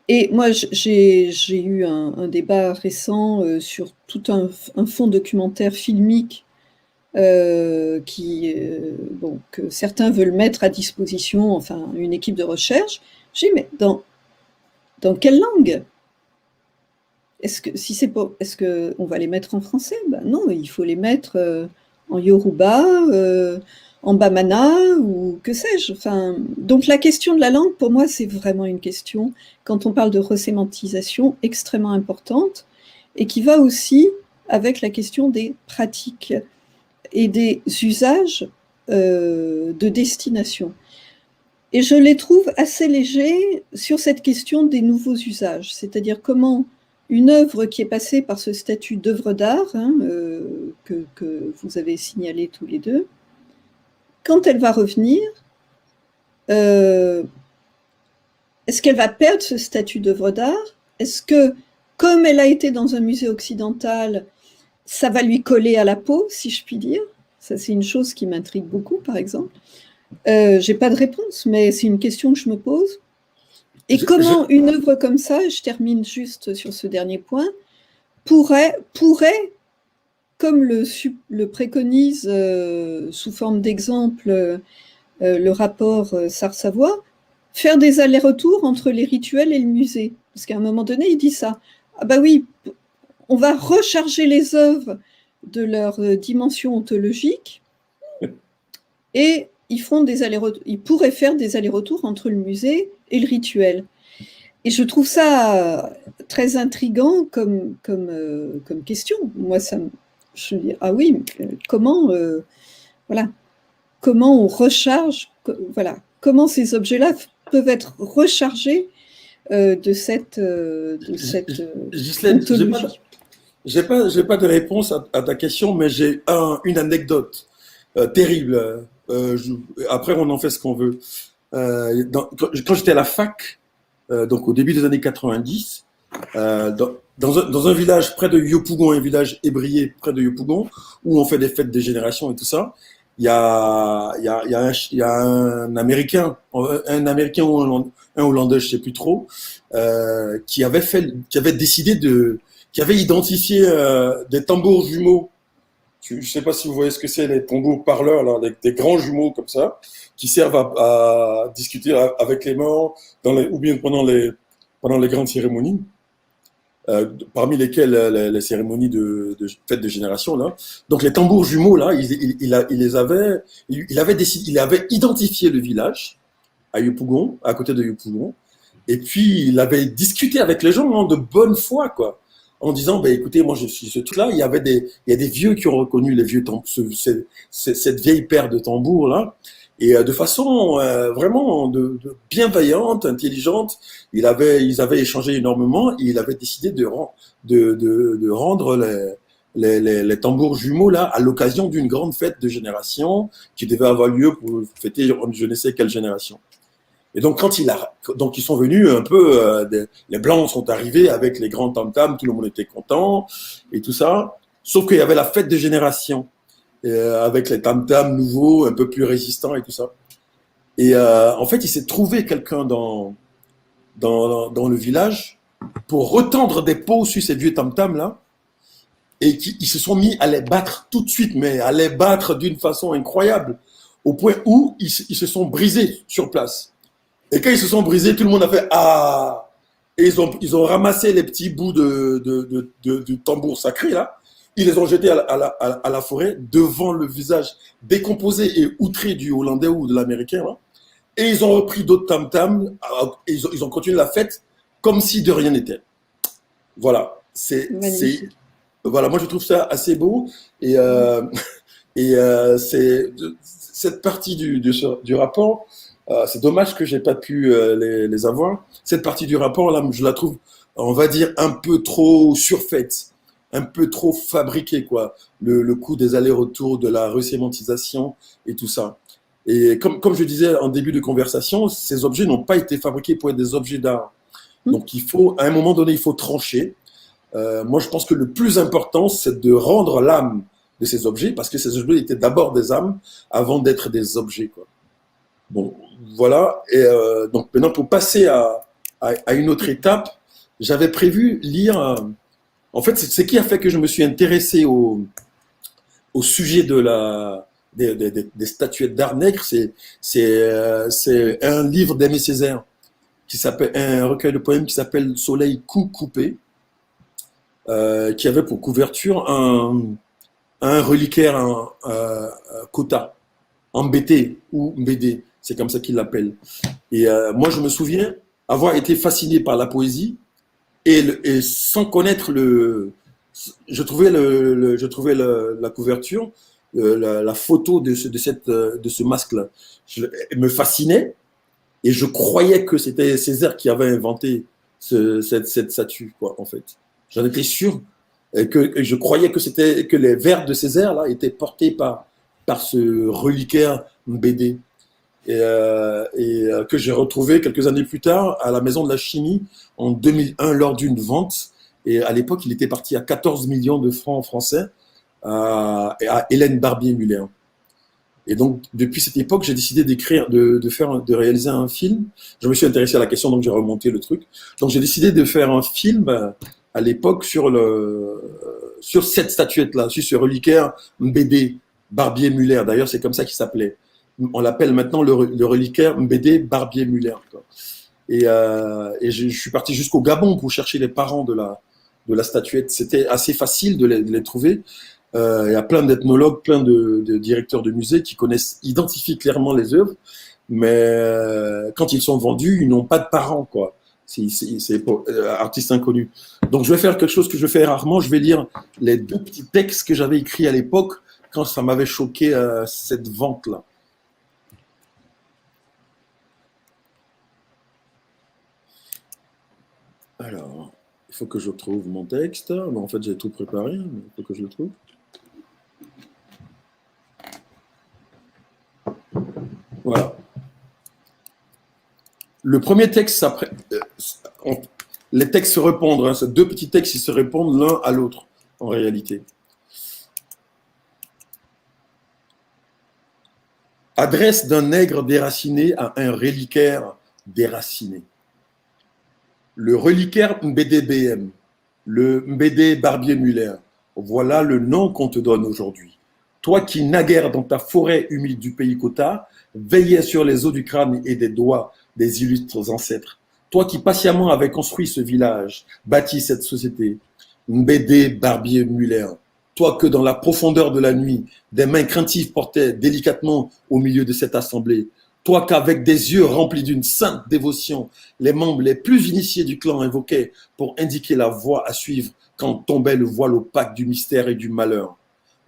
Et moi, j'ai eu un débat récent sur tout un fonds documentaire filmique que certains veulent mettre à disposition, enfin une équipe de recherche. J'ai dit, mais dans quelle langue? Est-ce qu'on va les mettre en français? Non, il faut les mettre en Yoruba, en Bamana, ou que sais-je. Enfin, donc la question de la langue, pour moi, c'est vraiment une question, quand on parle de resémantisation, extrêmement importante, et qui va aussi avec la question des pratiques et des usages de destination. Et je les trouve assez légers sur cette question des nouveaux usages, c'est-à-dire comment une œuvre qui est passée par ce statut d'œuvre d'art, que vous avez signalé tous les deux, quand elle va revenir, est-ce qu'elle va perdre ce statut d'œuvre d'art? Est-ce que, comme elle a été dans un musée occidental, ça va lui coller à la peau, si je puis dire? Ça, c'est une chose qui m'intrigue beaucoup, par exemple. Je n'ai pas de réponse, mais c'est une question que je me pose. Et comment une œuvre comme ça, je termine juste sur ce dernier point, pourrait comme le préconise sous forme d'exemple le rapport Sarr-Savoy, faire des allers-retours entre les rituels et le musée. Parce qu'à un moment donné, il dit ça. Ah oui, on va recharger les œuvres de leur dimension ontologique et ils pourraient faire des allers-retours entre le musée et le rituel. Et je trouve ça très intriguant comme question. Moi, je me dis, ah oui, comment on recharge, comment ces objets-là peuvent être rechargés de cette ontologie. J'ai pas de réponse à ta question, mais j'ai une anecdote terrible. Après, on en fait ce qu'on veut. Quand j'étais à la fac, donc au début des années 90, dans un village près de Yopougon, un village ébrié près de Yopougon, où on fait des fêtes des générations et tout ça, il y a un Américain ou un Hollandais, je sais plus trop, qui avait identifié des tambours jumeaux. Je sais pas si vous voyez ce que c'est, les tambours parleurs, là, des grands jumeaux comme ça, qui servent à discuter avec les morts ou bien pendant les grandes cérémonies, parmi lesquelles les cérémonies de fête de génération, là. Donc les tambours jumeaux, là, il avait identifié le village à Yopougon, à côté de Yopougon. Et puis, il avait discuté avec les gens de bonne foi, quoi, en disant, ben, écoutez, moi, je suis ce truc-là. Il y a des vieux qui ont reconnu les vieux cette vieille paire de tambours, là. Et de façon vraiment bienveillante, intelligente, ils avaient échangé énormément et il avait décidé de rendre les tambours jumeaux là à l'occasion d'une grande fête de génération qui devait avoir lieu pour fêter je ne sais quelle génération. Et donc donc ils sont venus un peu, les blancs sont arrivés avec les grands tam-tams, tout le monde était content et tout ça, sauf qu'il y avait la fête de génération. Avec les tam-tams nouveaux, un peu plus résistants et tout ça. Et en fait, il s'est trouvé quelqu'un dans le village pour retendre des pots sur ces vieux tam-tams là, et ils se sont mis à les battre tout de suite, mais à les battre d'une façon incroyable, au point où ils se sont brisés sur place. Et quand ils se sont brisés, tout le monde a fait ah, et ils ont ramassé les petits bouts du tambour sacré là. Ils les ont jetés à la forêt devant le visage décomposé et outré du Hollandais ou de l'Américain. Hein. Et ils ont repris d'autres tam-tams. Ils ont continué la fête comme si de rien n'était. Voilà. Voilà, moi je trouve ça assez beau. Et c'est cette partie du rapport. C'est dommage que j'ai pas pu les avoir. Cette partie du rapport là, je la trouve, on va dire, un peu trop surfaite. Un peu trop fabriqué, quoi. Le coup des allers-retours, de la resémantisation et tout ça. Et comme je disais en début de conversation, ces objets n'ont pas été fabriqués pour être des objets d'art. Donc, à un moment donné, il faut trancher. Moi, je pense que le plus important, c'est de rendre l'âme de ces objets, parce que ces objets étaient d'abord des âmes avant d'être des objets, quoi. Bon, voilà. Et donc, maintenant, pour passer à une autre étape, j'avais prévu lire... En fait, c'est ce qui a fait que je me suis intéressé au sujet des statuettes d'art nègre. C'est un livre d'Aimé Césaire qui s'appelle un recueil de poèmes qui s'appelle Soleil coupé, qui avait pour couverture un reliquaire, un kota, en BT ou BD, c'est comme ça qu'il l'appelle. Et moi, je me souviens avoir été fasciné par la poésie. Et sans connaître je trouvais la couverture, la photo de ce masque-là, me fascinait et je croyais que c'était Césaire qui avait inventé cette statue, quoi, en fait. J'en étais sûr et je croyais que les vers de Césaire là étaient portés par ce reliquaire BD. Et que j'ai retrouvé quelques années plus tard à la Maison de la Chimie en 2001 lors d'une vente. Et à l'époque, il était parti à 14 millions de francs français à Hélène Barbier-Muller. Et donc, depuis cette époque, j'ai décidé de réaliser un film. Je me suis intéressé à la question, donc j'ai remonté le truc. Donc, j'ai décidé de faire un film à l'époque sur cette statuette-là, sur ce reliquaire BD Barbier-Muller. D'ailleurs, c'est comme ça qu'il s'appelait. On l'appelle maintenant le reliquaire BD Barbier-Muller. Et je suis parti jusqu'au Gabon pour chercher les parents de la statuette. C'était assez facile de les trouver. Il y a plein d'ethnologues, plein de directeurs de musées qui identifient clairement les œuvres, mais quand ils sont vendus, ils n'ont pas de parents, quoi. C'est pour artistes inconnus. Donc je vais faire quelque chose que je fais rarement. Je vais lire les 2 petits textes que j'avais écrits à l'époque quand ça m'avait choqué cette vente-là. Alors, il faut que je trouve mon texte. Bon, en fait, j'ai tout préparé, mais il faut que je le trouve. Voilà. Le premier texte, les textes se répondent. Hein, ces 2 petits textes, ils se répondent l'un à l'autre, en réalité. Adresse d'un nègre déraciné à un reliquaire déraciné. Le reliquaire MBDBM, le MBD Barbier-Muller, voilà le nom qu'on te donne aujourd'hui. Toi qui naguère dans ta forêt humide du pays Kota, veillais sur les os du crâne et des doigts des illustres ancêtres. Toi qui patiemment avais construit ce village, bâti cette société, MBD Barbier-Muller. Toi que dans la profondeur de la nuit, des mains craintives portaient délicatement au milieu de cette assemblée. Toi qu'avec des yeux remplis d'une sainte dévotion, les membres les plus initiés du clan invoquaient pour indiquer la voie à suivre quand tombait le voile opaque du mystère et du malheur.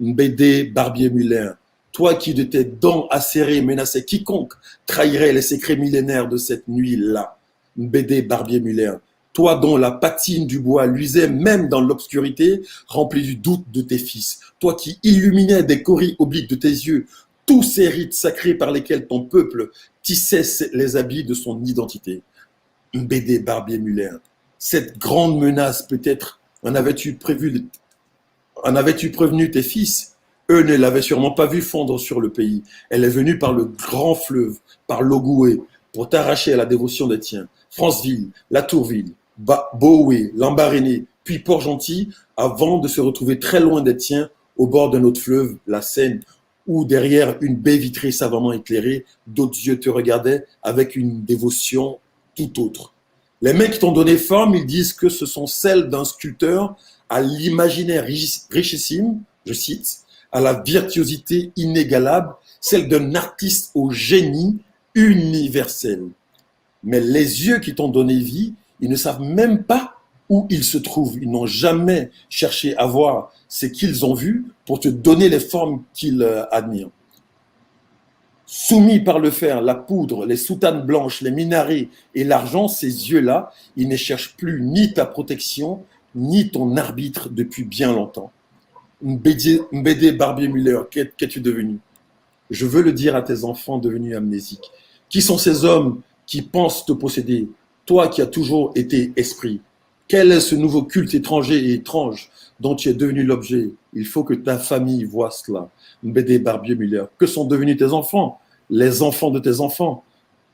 Mbédé Barbier-Muller, toi qui de tes dents acérées menaçais quiconque trahirait les secrets millénaires de cette nuit-là. Mbédé Barbier-Muller, toi dont la patine du bois luisait même dans l'obscurité, remplie du doute de tes fils, toi qui illuminais des coris obliques de tes yeux tous ces rites sacrés par lesquels ton peuple tissait les habits de son identité. Mbédé Barbier-Muller, cette grande menace peut-être en avais-tu prévenu tes fils? Eux ne l'avaient sûrement pas vu fondre sur le pays. Elle est venue par le grand fleuve, par l'Ogoué, pour t'arracher à la dévotion des tiens. Franceville, Latourville, Booué, Lambaréné, puis Port-Gentil, avant de se retrouver très loin des tiens, au bord d'un autre fleuve, la Seine, où derrière une baie vitrée savamment éclairée, d'autres yeux te regardaient avec une dévotion tout autre. Les mains qui t'ont donné forme, ils disent que ce sont celles d'un sculpteur à l'imaginaire richissime, je cite, à la virtuosité inégalable, celle d'un artiste au génie universel. Mais les yeux qui t'ont donné vie, ils ne savent même pas où ils se trouvent. Ils n'ont jamais cherché à voir ce qu'ils ont vu pour te donner les formes qu'ils admirent. Soumis par le fer, la poudre, les soutanes blanches, les minarets et l'argent, ces yeux-là, ils ne cherchent plus ni ta protection, ni ton arbitre depuis bien longtemps. Mbédé Barbier-Muller, qu'es-tu devenu? Je veux le dire à tes enfants devenus amnésiques. Qui sont ces hommes qui pensent te posséder? Toi qui as toujours été esprit. Quel est ce nouveau culte étranger et étrange dont tu es devenu l'objet? Il faut que ta famille voie cela. Mbédé Barbier-Muller, que sont devenus tes enfants? Les enfants de tes enfants?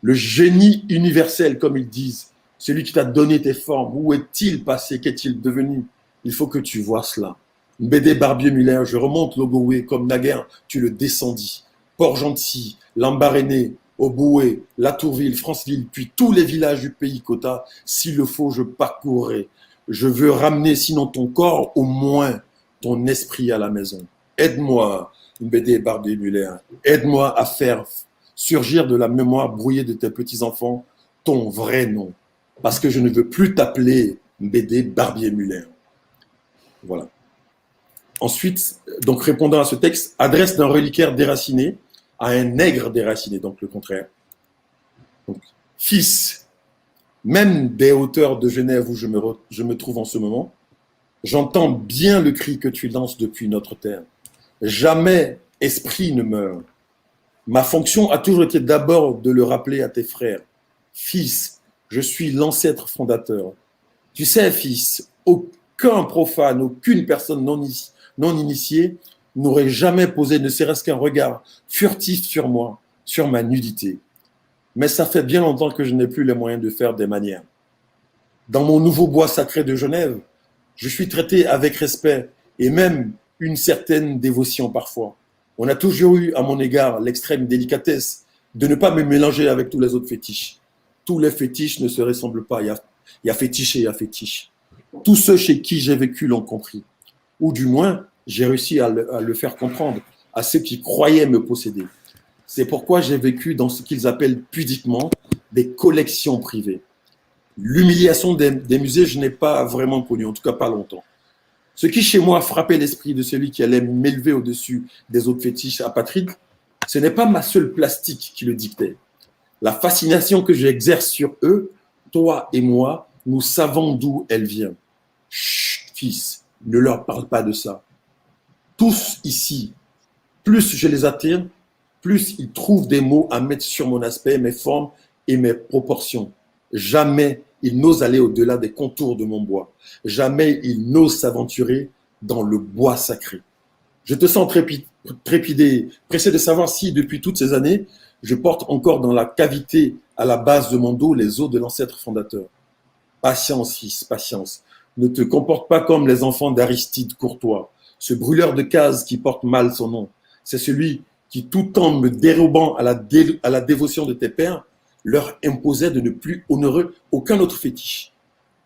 Le génie universel, comme ils disent, celui qui t'a donné tes formes, où est-il passé? Qu'est-il devenu? Il faut que tu vois cela. Mbédé Barbier-Muller, je remonte l'Ogoué comme naguère, tu le descendis. Port-Gentil, Lambaréné, Oboué, Latourville, Franceville, puis tous les villages du pays Cota, s'il le faut, je parcourrai. Je veux ramener, sinon ton corps, au moins ton esprit à la maison. Aide-moi, Mbédé Barbier-Muller, aide-moi à faire surgir de la mémoire brouillée de tes petits-enfants ton vrai nom, parce que je ne veux plus t'appeler Mbédé Barbier-Muller. Voilà. Ensuite, donc répondant à ce texte, adresse d'un reliquaire déraciné à un nègre déraciné, donc le contraire. Donc, fils, même des hauteurs de Genève où je me trouve en ce moment, j'entends bien le cri que tu lances depuis notre terre. Jamais esprit ne meurt. Ma fonction a toujours été d'abord de le rappeler à tes frères. Fils, je suis l'ancêtre fondateur. Tu sais, fils, aucun profane, aucune personne non initiée n'aurait jamais posé ne serait-ce qu'un regard furtif sur moi, sur ma nudité. Mais ça fait bien longtemps que je n'ai plus les moyens de faire des manières. Dans mon nouveau bois sacré de Genève, je suis traité avec respect et même une certaine dévotion parfois. On a toujours eu à mon égard l'extrême délicatesse de ne pas me mélanger avec tous les autres fétiches. Tous les fétiches ne se ressemblent pas. Il y a fétiche et il y a fétiche. Tous ceux chez qui j'ai vécu l'ont compris. Ou du moins, j'ai réussi à le faire comprendre à ceux qui croyaient me posséder. C'est pourquoi j'ai vécu dans ce qu'ils appellent pudiquement des collections privées. L'humiliation des musées, je n'ai pas vraiment connu, en tout cas pas longtemps. Ce qui chez moi frappait l'esprit de celui qui allait m'élever au-dessus des autres fétiches apatrides, ce n'est pas ma seule plastique qui le dictait. La fascination que j'exerce sur eux, toi et moi, nous savons d'où elle vient. Chut, fils, ne leur parle pas de ça. Tous ici, plus je les attire, plus ils trouvent des mots à mettre sur mon aspect, mes formes et mes proportions. Jamais ils n'osent aller au-delà des contours de mon bois. Jamais ils n'osent s'aventurer dans le bois sacré. Je te sens trépidé, pressé de savoir si, depuis toutes ces années, je porte encore dans la cavité à la base de mon dos les os de l'ancêtre fondateur. Patience, fils, patience. Ne te comporte pas comme les enfants d'Aristide Courtois, ce brûleur de cases qui porte mal son nom. C'est celui qui, tout en me dérobant à la dévotion de tes pères, leur imposait de ne plus honorer aucun autre fétiche.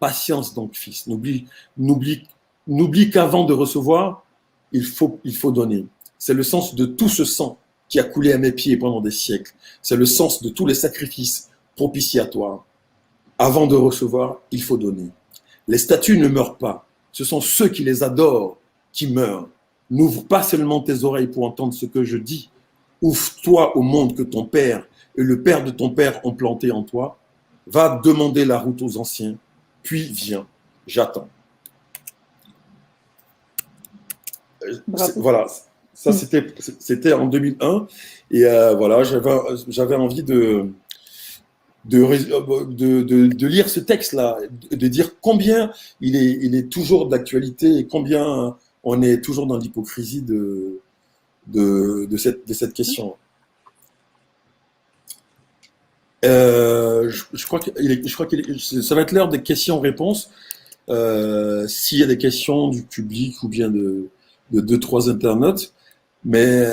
Patience donc, fils. N'oublie qu'avant de recevoir, il faut donner. C'est le sens de tout ce sang qui a coulé à mes pieds pendant des siècles. C'est le sens de tous les sacrifices propitiatoires. Avant de recevoir, il faut donner. Les statues ne meurent pas. Ce sont ceux qui les adorent qui meurent. N'ouvre pas seulement tes oreilles pour entendre ce que je dis. Ouvre-toi au monde que ton père et le père de ton père ont planté en toi. Va demander la route aux anciens, puis viens. J'attends. Voilà, ça c'était en 2001 et voilà, j'avais envie de lire ce texte-là, de dire combien il est toujours d'actualité et combien on est toujours dans l'hypocrisie de cette question. Je crois que ça va être l'heure des questions-réponses. S'il y a des questions du public ou bien de 2-3 internautes, mais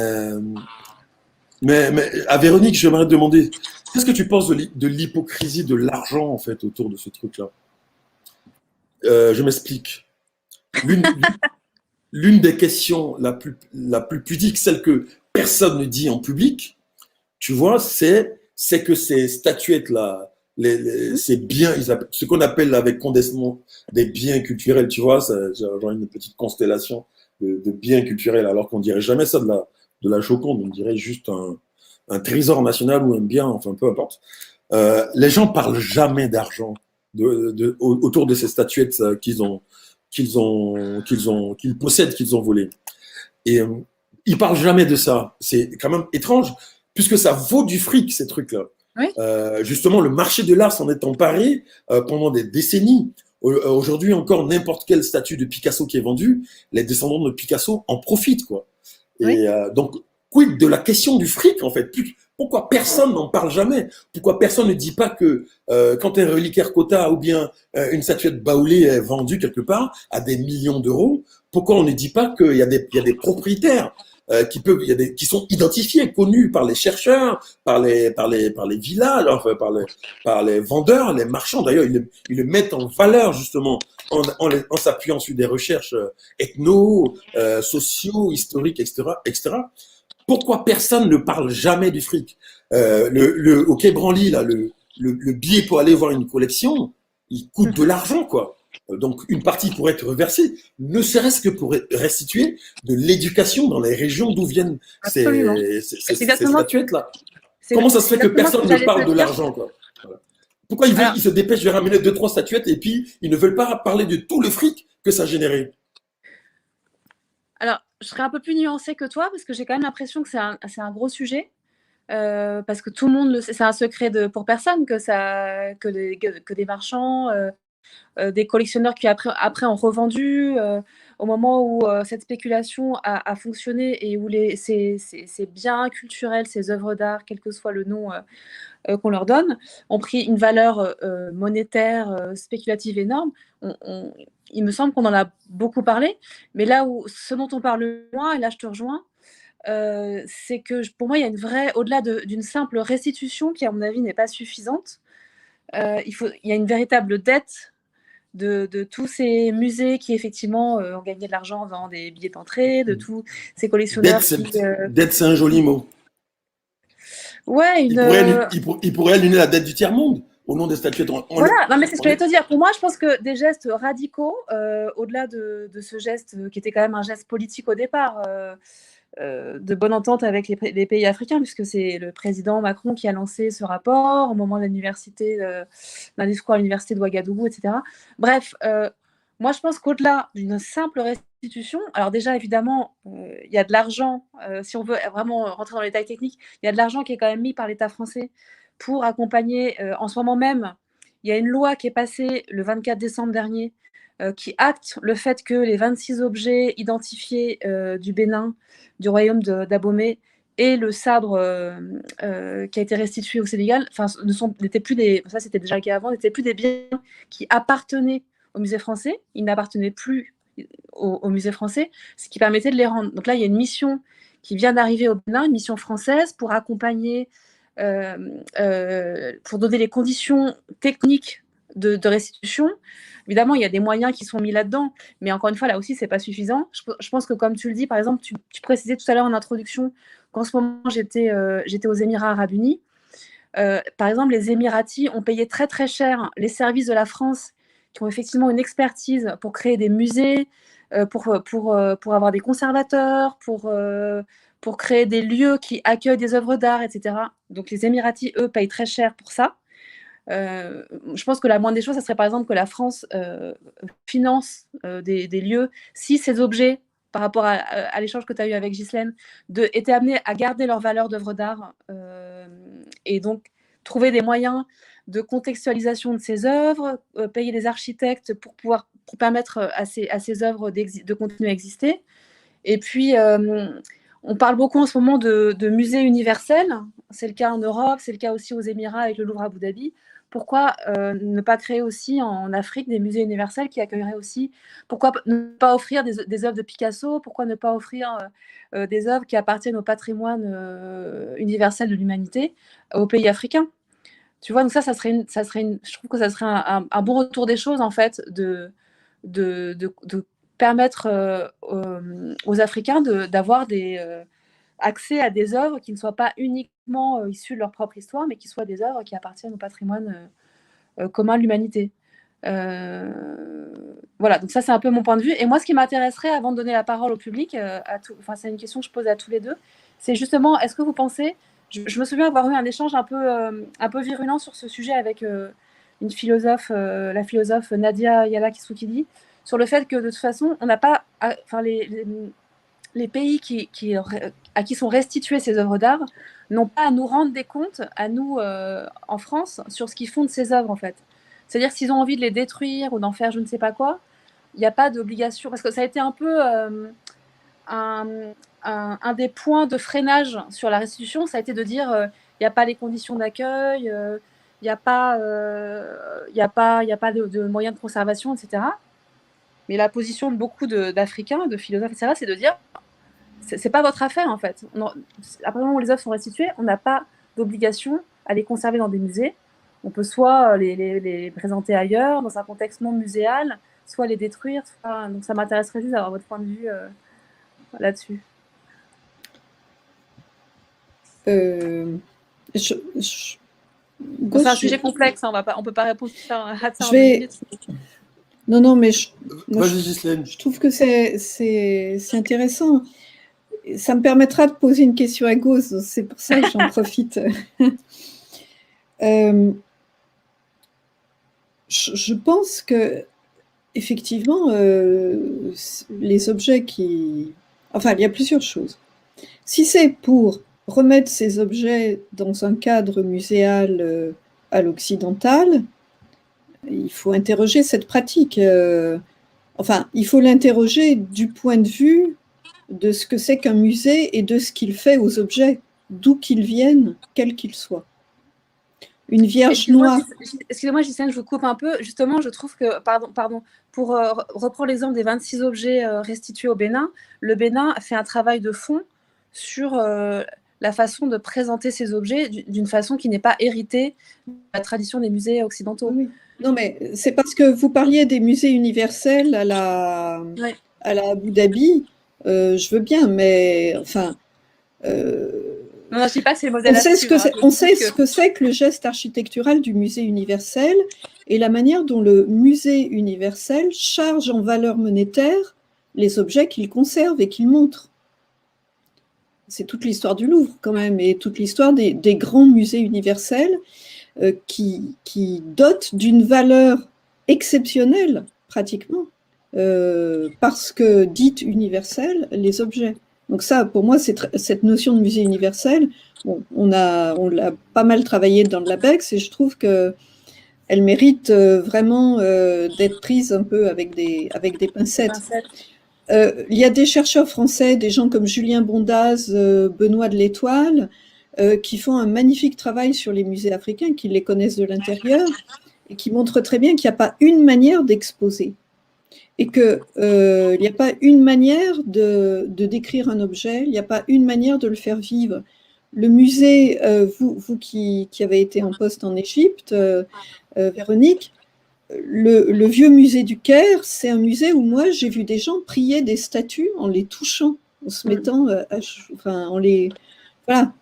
à Véronique, j'aimerais te demander, qu'est-ce que tu penses de l'hypocrisie de l'argent en fait autour de ce truc-là? Je m'explique. L'une des questions la plus pudique, celle que personne ne dit en public, tu vois, c'est que ces statuettes-là, ces biens, ce qu'on appelle avec condensement des biens culturels, tu vois, genre une petite constellation de biens culturels, alors qu'on dirait jamais ça de la Joconde, on dirait juste un trésor national ou un bien, enfin peu importe. Les gens parlent jamais d'argent autour de ces statuettes qu'ils possèdent, qu'ils ont volées. Et ils parlent jamais de ça. C'est quand même étrange, puisque ça vaut du fric, ces trucs-là. Oui. Justement, le marché de l'art s'en est emparé pendant des décennies. Aujourd'hui, encore, n'importe quelle statue de Picasso qui est vendue, les descendants de Picasso en profitent, quoi. Et Oui. donc, quid de la question du fric, en fait? Pourquoi personne n'en parle jamais? Pourquoi personne ne dit pas que quand un reliquaire Cota ou bien une statuette Baoulé est vendue quelque part à des millions d'euros, pourquoi on ne dit pas qu'il y a des propriétaires qui sont identifiés, connus par les chercheurs, par les villages, enfin, par les vendeurs, les marchands. D'ailleurs, ils le mettent en valeur justement en s'appuyant sur des recherches ethno, sociaux, historiques, etc. Pourquoi personne ne parle jamais du fric? Au Quai Branly, là, le billet pour aller voir une collection, il coûte de l'argent, quoi. Donc, une partie pourrait être reversée, ne serait-ce que pour restituer de l'éducation dans les régions d'où viennent ces statuettes-là. Comment ça se fait que personne ne parle de l'argent, quoi? Voilà. Pourquoi ils se dépêchent de ramener 2-3 statuettes et puis ils ne veulent pas parler de tout le fric que ça a généré? Alors, je serais un peu plus nuancée que toi parce que j'ai quand même l'impression que c'est un gros sujet. Parce que tout le monde le sait, c'est un secret pour personne que des marchands, des collectionneurs qui après ont revendu au moment où cette spéculation a fonctionné et où ces biens culturels, ces œuvres d'art, quel que soit le nom qu'on leur donne, ont pris une valeur monétaire spéculative énorme. Il me semble qu'on en a beaucoup parlé, mais là où ce dont on parle moins, et là je te rejoins, c'est que pour moi il y a une vraie, au-delà d'une simple restitution qui à mon avis n'est pas suffisante, il y a une véritable dette de tous ces musées qui effectivement ont gagné de l'argent en vendant des billets d'entrée, de tous ces collectionneurs Dette, c'est un joli mot. Ouais, il pourrait allumer la dette du tiers-monde au nom des statuettes. Voilà, non, mais c'est ce que j'allais te dire. Pour moi, je pense que des gestes radicaux, au-delà de ce geste qui était quand même un geste politique au départ, de bonne entente avec les pays africains, puisque c'est le président Macron qui a lancé ce rapport au moment de d'un discours à l'université de Ouagadougou, etc. Bref, moi je pense qu'au-delà d'une simple restitution, alors déjà évidemment, il y a de l'argent, si on veut vraiment rentrer dans les détails techniques, il y a de l'argent qui est quand même mis par l'État français pour accompagner, en ce moment même, il y a une loi qui est passée le 24 décembre dernier, qui acte le fait que les 26 objets identifiés du Bénin, du royaume d'Abomey, et le sabre qui a été restitué au Sénégal, n'étaient plus ça c'était déjà le cas avant, n'étaient plus des biens qui appartenaient au musée français, ils n'appartenaient plus au musée français, ce qui permettait de les rendre. Donc là, il y a une mission qui vient d'arriver au Bénin, une mission française pour accompagner, pour donner les conditions techniques de restitution. Évidemment, il y a des moyens qui sont mis là-dedans, mais encore une fois, là aussi, c'est pas suffisant. Je pense que, comme tu le dis, par exemple, tu précisais tout à l'heure en introduction qu'en ce moment, j'étais aux Émirats Arabes Unis. Par exemple, les Émiratis ont payé très très cher les services de la France qui ont effectivement une expertise pour créer des musées, pour avoir des conservateurs, pour créer des lieux qui accueillent des œuvres d'art, etc. Donc les Émiratis, eux, payent très cher pour ça. Je pense que la moindre des choses, ça serait par exemple que la France finance des lieux si ces objets, par rapport à l'échange que tu as eu avec Ghislaine, étaient amenés à garder leur valeur d'œuvre d'art et donc trouver des moyens de contextualisation de ces œuvres, payer des architectes pour permettre à ces œuvres de continuer à exister. Et puis, on parle beaucoup en ce moment de musées universels. C'est le cas en Europe, c'est le cas aussi aux Émirats avec le Louvre à Abu Dhabi. Pourquoi ne pas créer aussi en Afrique des musées universels qui accueilleraient aussi? Pourquoi ne pas offrir des œuvres de Picasso? Pourquoi ne pas offrir des œuvres qui appartiennent au patrimoine universel de l'humanité aux pays africains? Tu vois, donc je trouve que ça serait un bon retour des choses, en fait, de permettre aux Africains d'avoir accès à des œuvres qui ne soient pas uniquement issues de leur propre histoire, mais qui soient des œuvres qui appartiennent au patrimoine commun de l'humanité. Voilà, donc ça c'est un peu mon point de vue. Et moi, ce qui m'intéresserait avant de donner la parole au public, c'est une question que je pose à tous les deux, c'est justement, est-ce que vous pensez, je me souviens avoir eu un échange un peu virulent sur ce sujet avec une philosophe, la philosophe Nadia Yala-Kisuikidi, sur le fait que de toute façon, on n'a pas, les pays à qui sont restituées ces œuvres d'art n'ont pas à nous rendre des comptes, à nous en France, sur ce qu'ils font de ces œuvres en fait. C'est-à-dire que s'ils ont envie de les détruire ou d'en faire je ne sais pas quoi, il n'y a pas d'obligation, parce que ça a été un peu un des points de freinage sur la restitution, ça a été de dire il n'y a pas les conditions d'accueil, il n'y a pas de moyens de conservation, etc. Mais la position de beaucoup d'Africains, de philosophes, etc., c'est de dire c'est pas votre affaire en fait. À partir du moment où les œuvres sont restituées, on n'a pas d'obligation à les conserver dans des musées. On peut soit les présenter ailleurs, dans un contexte non muséal, soit les détruire. Donc ça m'intéresserait juste d'avoir votre point de vue là-dessus. C'est un sujet complexe, hein, on ne peut pas répondre à ça en 2 minutes. Non, mais Vas-y, Ghislaine. je trouve que c'est intéressant. Ça me permettra de poser une question à Gauze, c'est pour ça que j'en profite. Je pense que effectivement, les objets Enfin, il y a plusieurs choses. Si c'est pour remettre ces objets dans un cadre muséal à l'occidental, il faut interroger cette pratique. Enfin, il faut l'interroger du point de vue de ce que c'est qu'un musée et de ce qu'il fait aux objets, d'où qu'ils viennent, quels qu'ils soient. Une vierge noire. Excusez-moi, Ghislaine, je vous coupe un peu. Justement, je trouve que, pardon, pour reprendre l'exemple des 26 objets restitués au Bénin, le Bénin fait un travail de fond sur la façon de présenter ces objets d'une façon qui n'est pas héritée de la tradition des musées occidentaux. Oui. Non, mais c'est parce que vous parliez des musées universels à la Abu Dhabi. Je veux bien, mais enfin. Non, je ne dis pas que c'est le modèle. On sait ce que c'est que le geste architectural du musée universel et la manière dont le musée universel charge en valeur monétaire les objets qu'il conserve et qu'il montre. C'est toute l'histoire du Louvre quand même et toute l'histoire des grands musées universels qui dotent d'une valeur exceptionnelle pratiquement parce que dite universelle les objets. Donc ça, pour moi, cette notion de musée universel, bon, on l'a pas mal travaillé dans le LabEx et je trouve qu'elle mérite vraiment d'être prise un peu avec des pincettes. Il y a des chercheurs français, des gens comme Julien Bondaz, Benoît de l'Étoile, qui font un magnifique travail sur les musées africains, qui les connaissent de l'intérieur et qui montrent très bien qu'il n'y a pas une manière d'exposer. Et qu'il n'y a pas une manière de décrire un objet, il n'y a pas une manière de le faire vivre. Le musée, vous qui avez été en poste en Égypte, Véronique, le vieux musée du Caire, c'est un musée où moi j'ai vu des gens prier des statues en les touchant, en se mettant, Voilà.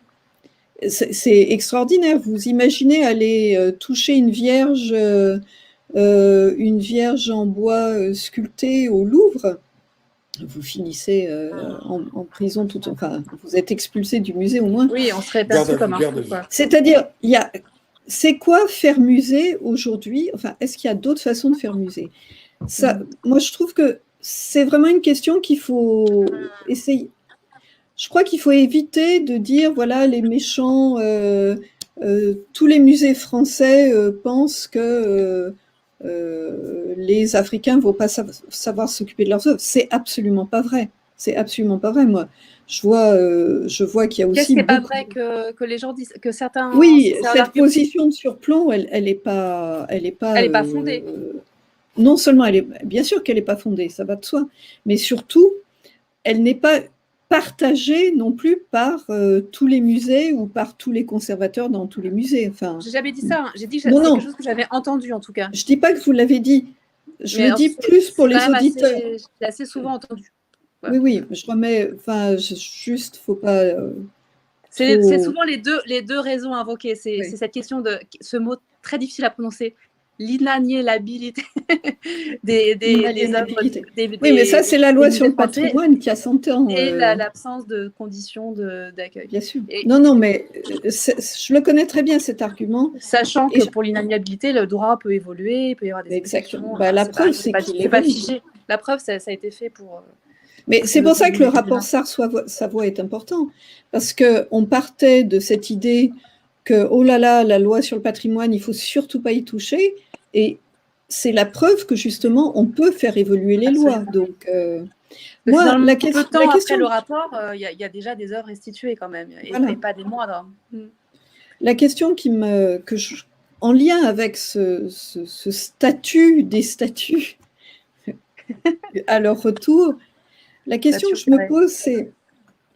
C'est extraordinaire. Vous imaginez aller toucher une vierge en bois sculpté au Louvre, vous finissez en prison, enfin, vous êtes expulsé du musée au moins. Oui, on serait perçu comme un fou, quoi. C'est-à-dire, c'est quoi faire musée aujourd'hui? Enfin, est-ce qu'il y a d'autres façons de faire musée? Ça, moi, je trouve que c'est vraiment une question qu'il faut essayer. Je crois qu'il faut éviter de dire, voilà, les méchants, tous les musées français pensent que les Africains ne vont pas savoir s'occuper de leurs œuvres. C'est absolument pas vrai. C'est absolument pas vrai. Moi, je vois qu'il y a aussi. Qu'est-ce qui n'est pas vrai que les gens disent, que certains. Oui, cette position de surplomb, elle n'est pas fondée. Non seulement bien sûr qu'elle n'est pas fondée, ça va de soi, mais surtout, elle n'est pas partagée non plus par tous les musées ou par tous les conservateurs dans tous les musées. Enfin, j'ai jamais dit ça. Hein. J'ai dit que c'est quelque chose que j'avais entendu en tout cas. Je dis pas que vous l'avez dit. Je le dis plus pour les auditeurs. J'ai assez souvent entendu. Ouais. Oui, je remets. Enfin, juste, faut pas. C'est souvent les deux raisons invoquées. C'est cette question de ce mot très difficile à prononcer. L'inaliénabilité des œuvres. Oui, mais ça, c'est la loi sur le patrimoine qui a 100 ans. Et l'absence de conditions d'accueil. Bien sûr. Non, mais je le connais très bien, cet argument. Sachant que pour l'inaliénabilité, le droit peut évoluer, il peut y avoir des exceptions. La preuve, c'est qu'il est pas figé. La preuve, ça a été fait pour... Mais c'est pour ça que le rapport Savoie est important. Parce qu'on partait de cette idée que, oh là là, la loi sur le patrimoine, il ne faut surtout pas y toucher. Et c'est la preuve que, justement, on peut faire évoluer les lois. Donc, moi, la question après le rapport, il y a déjà des œuvres restituées quand même, et pas des moindres. La question en lien avec ce statut des statuts à leur retour, la question que je me pose, c'est,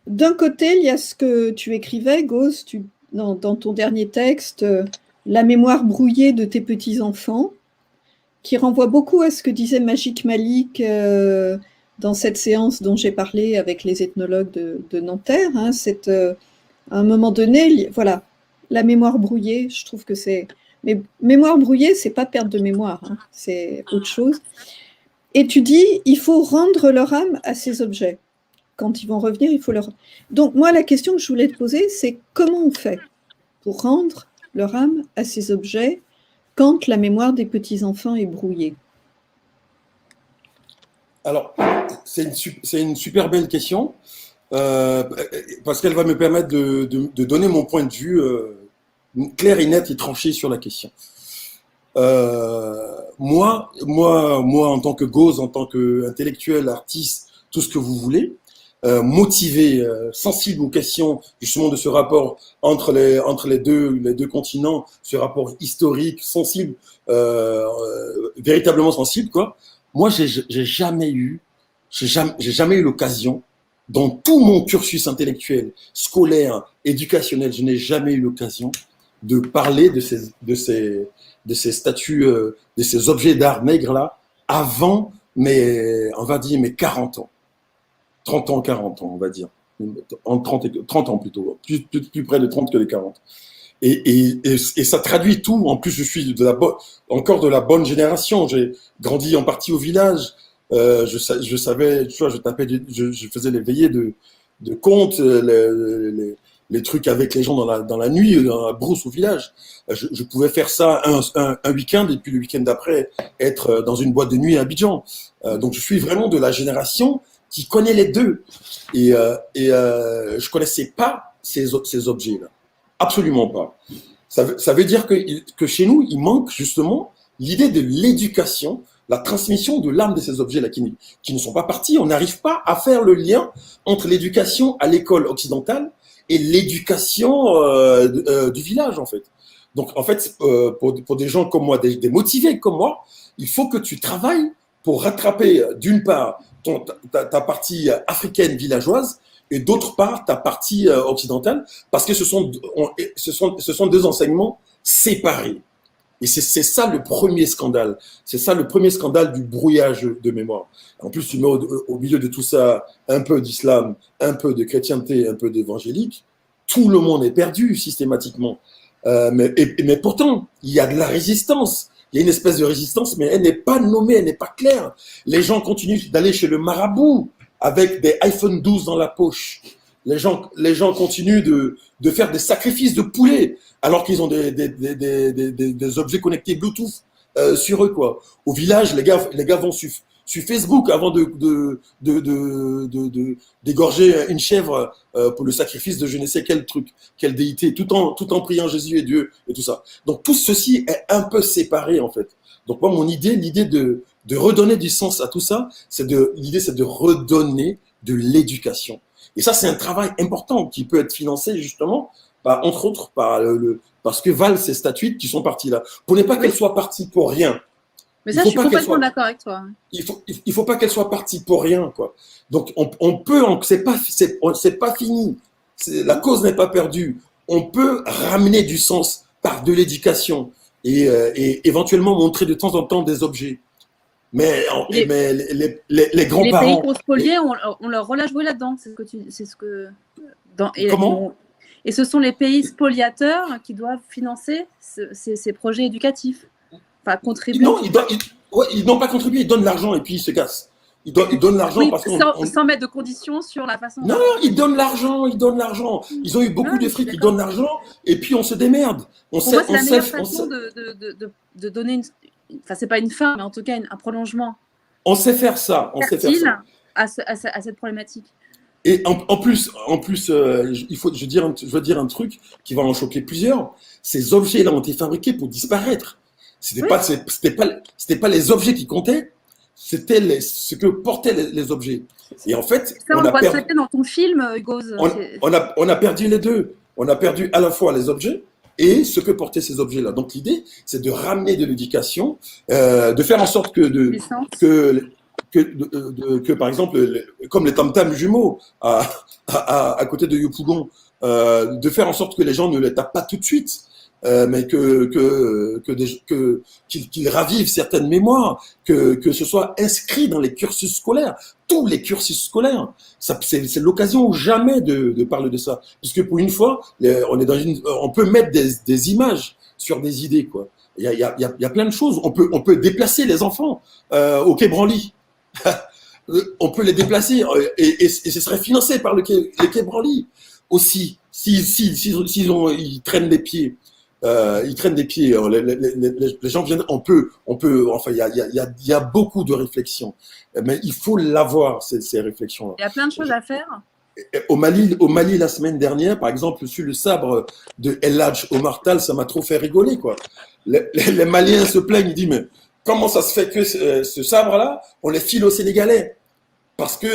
d'un côté, il y a ce que tu écrivais, Gauss, dans ton dernier texte, la mémoire brouillée de tes petits-enfants, qui renvoie beaucoup à ce que disait Majid Malik dans cette séance dont j'ai parlé avec les ethnologues de Nanterre. Hein, à un moment donné, voilà, la mémoire brouillée, je trouve que c'est... Mais mémoire brouillée, c'est pas perte de mémoire, hein, c'est autre chose. Et tu dis, il faut rendre leur âme à ces objets. Quand ils vont revenir, il faut leur... Donc moi, la question que je voulais te poser, c'est comment on fait pour rendre leur âme à ces objets quand la mémoire des petits-enfants est brouillée? Alors, c'est une super belle question, parce qu'elle va me permettre de donner mon point de vue clair et net et tranché sur la question. Moi, en tant que Gauss, en tant qu'intellectuel, artiste, tout ce que vous voulez, motivé, sensible aux questions justement de ce rapport entre les deux continents, ce rapport historique, sensible, véritablement sensible, quoi. Moi, j'ai jamais eu l'occasion, dans tout mon cursus intellectuel, scolaire, éducationnel, je n'ai jamais eu l'occasion de parler de ces statues, de ces objets d'art nègre là, avant mes 40 ans. 30 ans, 40 ans, on va dire. En 30 ans plutôt, plus près de 30 que de 40. Et ça traduit tout. En plus, je suis encore de la bonne génération. J'ai grandi en partie au village. Je savais, tu vois, je faisais les veillées de contes, les trucs avec les gens dans la nuit, dans la brousse au village. Je pouvais faire ça un week-end et puis le week-end d'après être dans une boîte de nuit à Abidjan. Donc je suis vraiment de la génération qui connaît les deux. Et je connaissais pas ces objets-là. Absolument pas. Ça veut dire que chez nous, il manque justement l'idée de l'éducation, la transmission de l'âme de ces objets-là qui ne sont pas partis. On n'arrive pas à faire le lien entre l'éducation à l'école occidentale et l'éducation du village, en fait. Donc, en fait, pour des gens comme moi, des motivés comme moi, il faut que tu travailles pour rattraper, d'une part, ta partie africaine villageoise et d'autre part, ta partie occidentale, parce que ce sont deux enseignements séparés. Et c'est ça le premier scandale. C'est ça le premier scandale du brouillage de mémoire. En plus, tu mets au milieu de tout ça un peu d'islam, un peu de chrétienté, un peu d'évangélique. tout le monde est perdu systématiquement. Mais pourtant, il y a de la résistance. Il y a une espèce de résistance, mais elle n'est pas nommée, elle n'est pas claire. Les gens continuent d'aller chez le marabout avec des iPhone 12 dans la poche. Les gens continuent de faire des sacrifices de poulet alors qu'ils ont des objets connectés Bluetooth sur eux, quoi. Au village, les gars vont sur Facebook avant d'égorger une chèvre pour le sacrifice de je ne sais quel truc, quelle déité, tout en priant Jésus et Dieu et tout ça. Donc tout ceci est un peu séparé en fait. Donc moi l'idée de redonner du sens à tout ça, l'idée c'est de redonner de l'éducation. Et ça c'est un travail important qui peut être financé justement entre autres parce que valent ces statuts qui sont partis là. Pour ne pas qu'elles soient parties pour rien. Mais ça, je suis complètement d'accord avec toi. Il faut pas qu'elle soit partie pour rien, quoi. Donc, on peut, c'est pas fini. La cause n'est pas perdue. On peut ramener du sens par de l'éducation et éventuellement montrer de temps en temps des objets. Mais les grands-parents. Les pays qu'on spoliait, on leur relâche jouer là-dedans. Comment? Et ce sont les pays spoliateurs qui doivent financer ces projets éducatifs. Enfin, contribuer. Non, ils n'ont pas contribué, ils donnent l'argent et puis ils se cassent. Ils donnent l'argent parce sans mettre de conditions sur la façon. Non, ils donnent l'argent. Ils ont eu beaucoup de fric, ils donnent l'argent et puis on se démerde. C'est la meilleure façon de donner une. Enfin, c'est pas une fin, mais en tout cas un prolongement. On sait faire ça. À cette problématique. Et en plus, je veux dire un truc qui va en choquer plusieurs. Ces objets-là ont été fabriqués pour disparaître. C'était pas les objets qui comptaient, c'était ce que portaient les objets. Et en fait, ça, on le voit très bien dans ton film, Hugo. On a perdu les deux. On a perdu à la fois les objets et ce que portaient ces objets-là. Donc l'idée, c'est de ramener de l'éducation, de faire en sorte que par exemple, comme les tam-tams jumeaux à côté de Yopougon, de faire en sorte que les gens ne les tapent pas tout de suite. Mais qu'ils ravivent certaines mémoires, que ce soit inscrit dans les cursus scolaires, tous les cursus scolaires. C'est l'occasion ou jamais de parler de ça, puisque pour une fois, on peut mettre des images sur des idées, quoi. Il y a plein de choses. On peut déplacer les enfants au Quai Branly. On peut les déplacer et ce serait financé par le Quai Branly aussi. Ils traînent des pieds. Les gens viennent, on peut, enfin, il y a beaucoup de réflexions, mais il faut l'avoir, ces réflexions-là. Il y a plein de choses à faire. Au Mali, la semaine dernière, par exemple, sur le sabre de El Hadj Omar Tall, ça m'a trop fait rigoler, quoi. Les Maliens se plaignent, ils disent, mais comment ça se fait que ce sabre-là, on les file aux Sénégalais? Parce que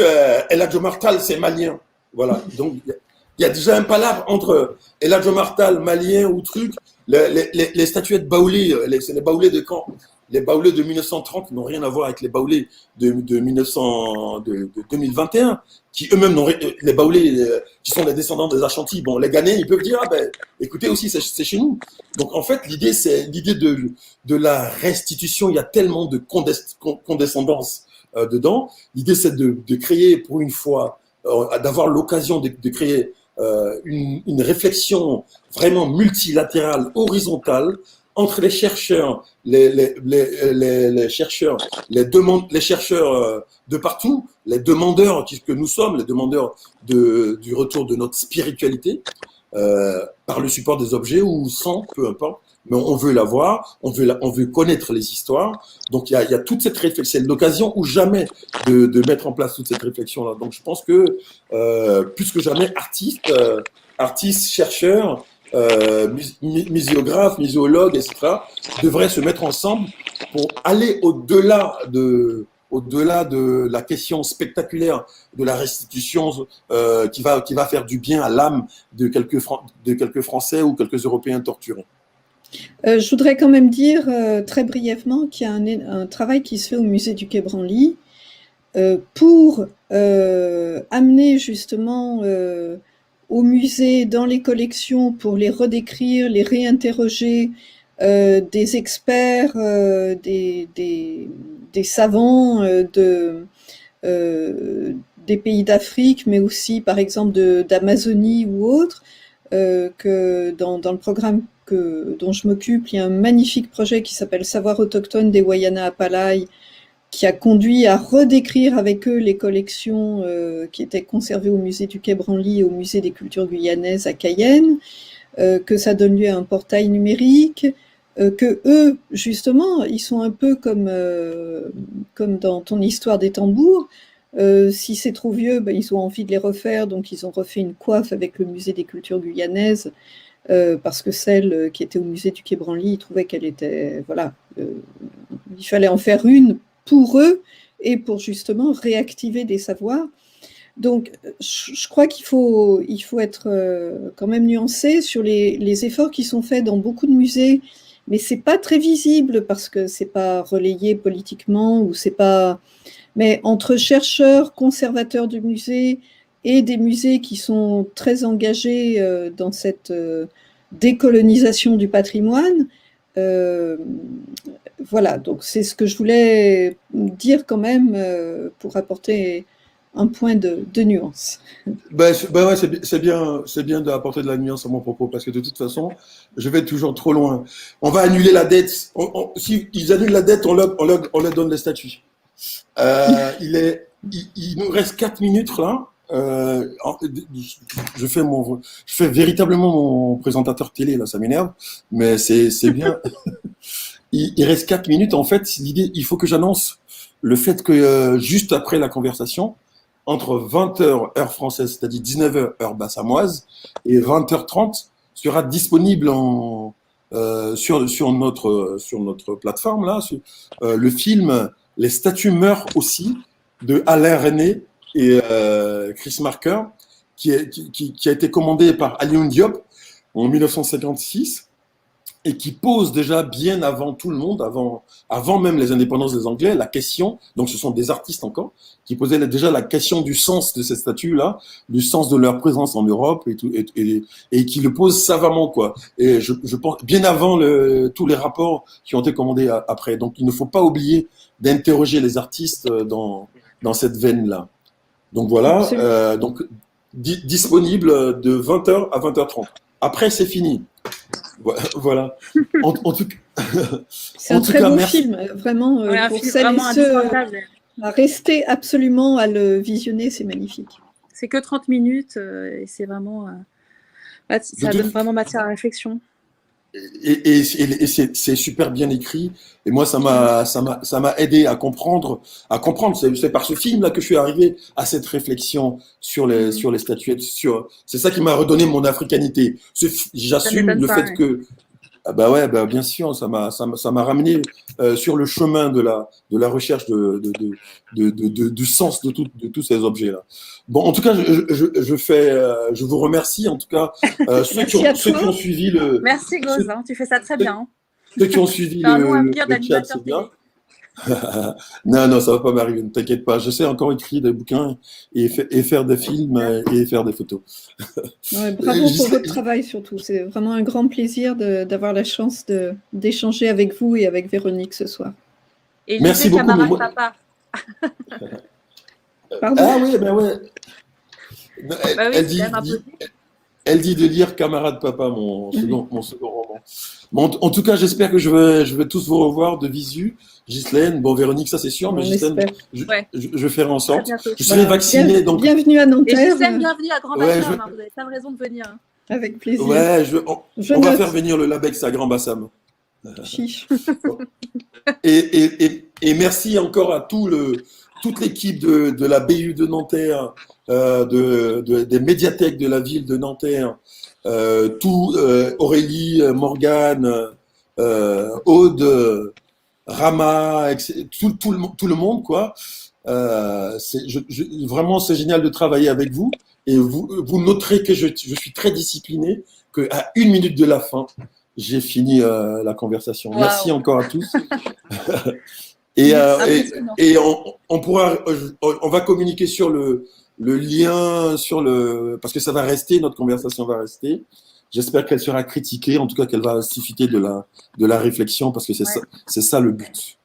El Hadj Omar Tall, c'est malien. Voilà. Donc, il y a déjà un palabre entre El Hadj Omar Tall, malien ou truc. Les statuettes baoulées, c'est les baoulés de quand? Les baoulés de 1930 n'ont rien à voir avec les baoulés de 2021, qui eux-mêmes n'ont les baoulés qui sont les descendants des Ashanti. Bon, les Ghanéens, ils peuvent dire, ah ben, écoutez aussi, c'est chez nous. Donc en fait, l'idée, c'est l'idée de la restitution. Il y a tellement de condescendance dedans. L'idée, c'est de créer pour une fois, d'avoir l'occasion de créer une réflexion vraiment multilatérale, horizontale, entre les chercheurs, les chercheurs, les chercheurs de partout, les demandeurs que nous sommes, les demandeurs du retour de notre spiritualité, par le support des objets ou sans, peu importe. Mais on veut la voir, on veut connaître les histoires. Donc il y a toute cette réflexion, c'est l'occasion ou jamais de mettre en place toute cette réflexion-là. Donc je pense que plus que jamais, artistes, chercheurs, muséographes, muséologues, etc., devraient se mettre ensemble pour aller au-delà de la question spectaculaire de la restitution qui va faire du bien à l'âme de quelques Français ou quelques Européens torturés. Je voudrais quand même dire très brièvement qu'il y a un travail qui se fait au musée du Quai Branly pour amener justement au musée, dans les collections, pour les redécrire, les réinterroger, des experts, des savants des pays d'Afrique, mais aussi par exemple d'Amazonie ou autres, que dans le programme dont je m'occupe, il y a un magnifique projet qui s'appelle Savoir autochtone des Wayana Apalai, qui a conduit à redécrire avec eux les collections qui étaient conservées au musée du Quai Branly et au musée des cultures guyanaises à Cayenne, que ça donne lieu à un portail numérique, que eux, justement, ils sont un peu comme dans ton histoire des tambours. Si c'est trop vieux, ben, ils ont envie de les refaire, donc ils ont refait une coiffe avec le musée des cultures guyanaises, parce que celle qui était au musée du Quai Branly, ils trouvaient qu'elle était, voilà, il fallait en faire une pour eux et pour justement réactiver des savoirs. Donc, je crois qu'il faut être quand même nuancé sur les efforts qui sont faits dans beaucoup de musées, mais c'est pas très visible parce que c'est pas relayé politiquement ou c'est pas. Mais entre chercheurs, conservateurs du musée et des musées qui sont très engagés dans cette décolonisation du patrimoine, voilà, donc c'est ce que je voulais dire quand même pour apporter un point de nuance. Ouais, c'est bien d'apporter de la nuance à mon propos parce que de toute façon, je vais toujours trop loin. On va annuler la dette. Si ils annulent la dette, on leur donne les statuts. Il nous reste 4 minutes là. Je fais véritablement mon présentateur télé là, ça m'énerve, mais c'est bien. Il reste 4 minutes. En fait, l'idée, il faut que j'annonce le fait que juste après la conversation, entre 20h heure française, c'est-à-dire 19h heure bassamoise, et 20h30 sera disponible sur notre plateforme là, le film Les statues meurent aussi de Alain René et Chris Marker, qui a été commandé par Alioune Diop en 1956 et qui pose déjà bien avant tout le monde, avant même les indépendances des Anglais, la question, donc ce sont des artistes encore, qui posaient déjà la question du sens de ces statues-là, du sens de leur présence en Europe et tout, et qui le posent savamment, quoi. Et je pense, bien avant tous les rapports qui ont été commandés après. Donc il ne faut pas oublier d'interroger les artistes dans cette veine-là. Donc voilà, donc disponible de 20h à 20h30. Après, c'est fini. Voilà. En tout cas, c'est un très beau film, vraiment, pour celles et ceux à rester absolument à le visionner, c'est magnifique. C'est que 30 minutes et c'est vraiment, ça donne vraiment matière à réflexion. Et c'est super bien écrit. Et moi, ça m'a aidé à comprendre. C'est par ce film-là que je suis arrivé à cette réflexion sur les statuettes. C'est ça qui m'a redonné mon africanité. J'assume le fait que, ah bah ouais, bah bien sûr, ça m'a ramené sur le chemin de la recherche du sens de tous ces objets-là. Bon, en tout cas, je vous remercie. En tout cas, ceux qui ont suivi le. Merci Gauze, tu fais ça très bien. Ceux qui ont suivi le chat, c'est bien. Non, ça va pas m'arriver, ne t'inquiète pas. Je sais encore écrire des bouquins et faire des films et faire des photos. Ouais, bravo pour votre travail surtout. C'est vraiment un grand plaisir d'avoir la chance d'échanger avec vous et avec Véronique ce soir. Et merci beaucoup. Camarade papa. Pardon. Ah oui, ben ouais. Elle dit de lire Camarade papa, mon second roman. Bon, en tout cas, j'espère que je vais tous vous revoir de visu. Ghislaine, bon, Véronique, ça c'est sûr, mais Ghislaine, je ferai en sorte. Je serai vacciné. Donc... Bienvenue à Nanterre. Et Ghislaine, bienvenue à Grand Bassam, vous avez plein de raisons de venir. Avec plaisir. Ouais, on va faire venir le Labex à Grand Bassam. Chiche. Et merci encore à toute l'équipe de la BU de Nanterre, des médiathèques de la ville de Nanterre, Aurélie, Morgane, Aude, Rama, tout le monde, quoi. Vraiment, c'est génial de travailler avec vous. Et vous noterez que je suis très discipliné, qu'à 1 minute de la fin, j'ai fini la conversation. Wow. Merci encore à tous. Et on va communiquer sur le lien, parce que ça va rester, notre conversation va rester. J'espère qu'elle sera critiquée, en tout cas qu'elle va susciter de la réflexion, parce que c'est ça le but.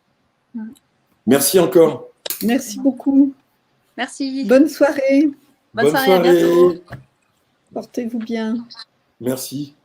Merci encore. Merci beaucoup. Merci. Bonne soirée. Bonne soirée, à bientôt. Portez-vous bien. Merci.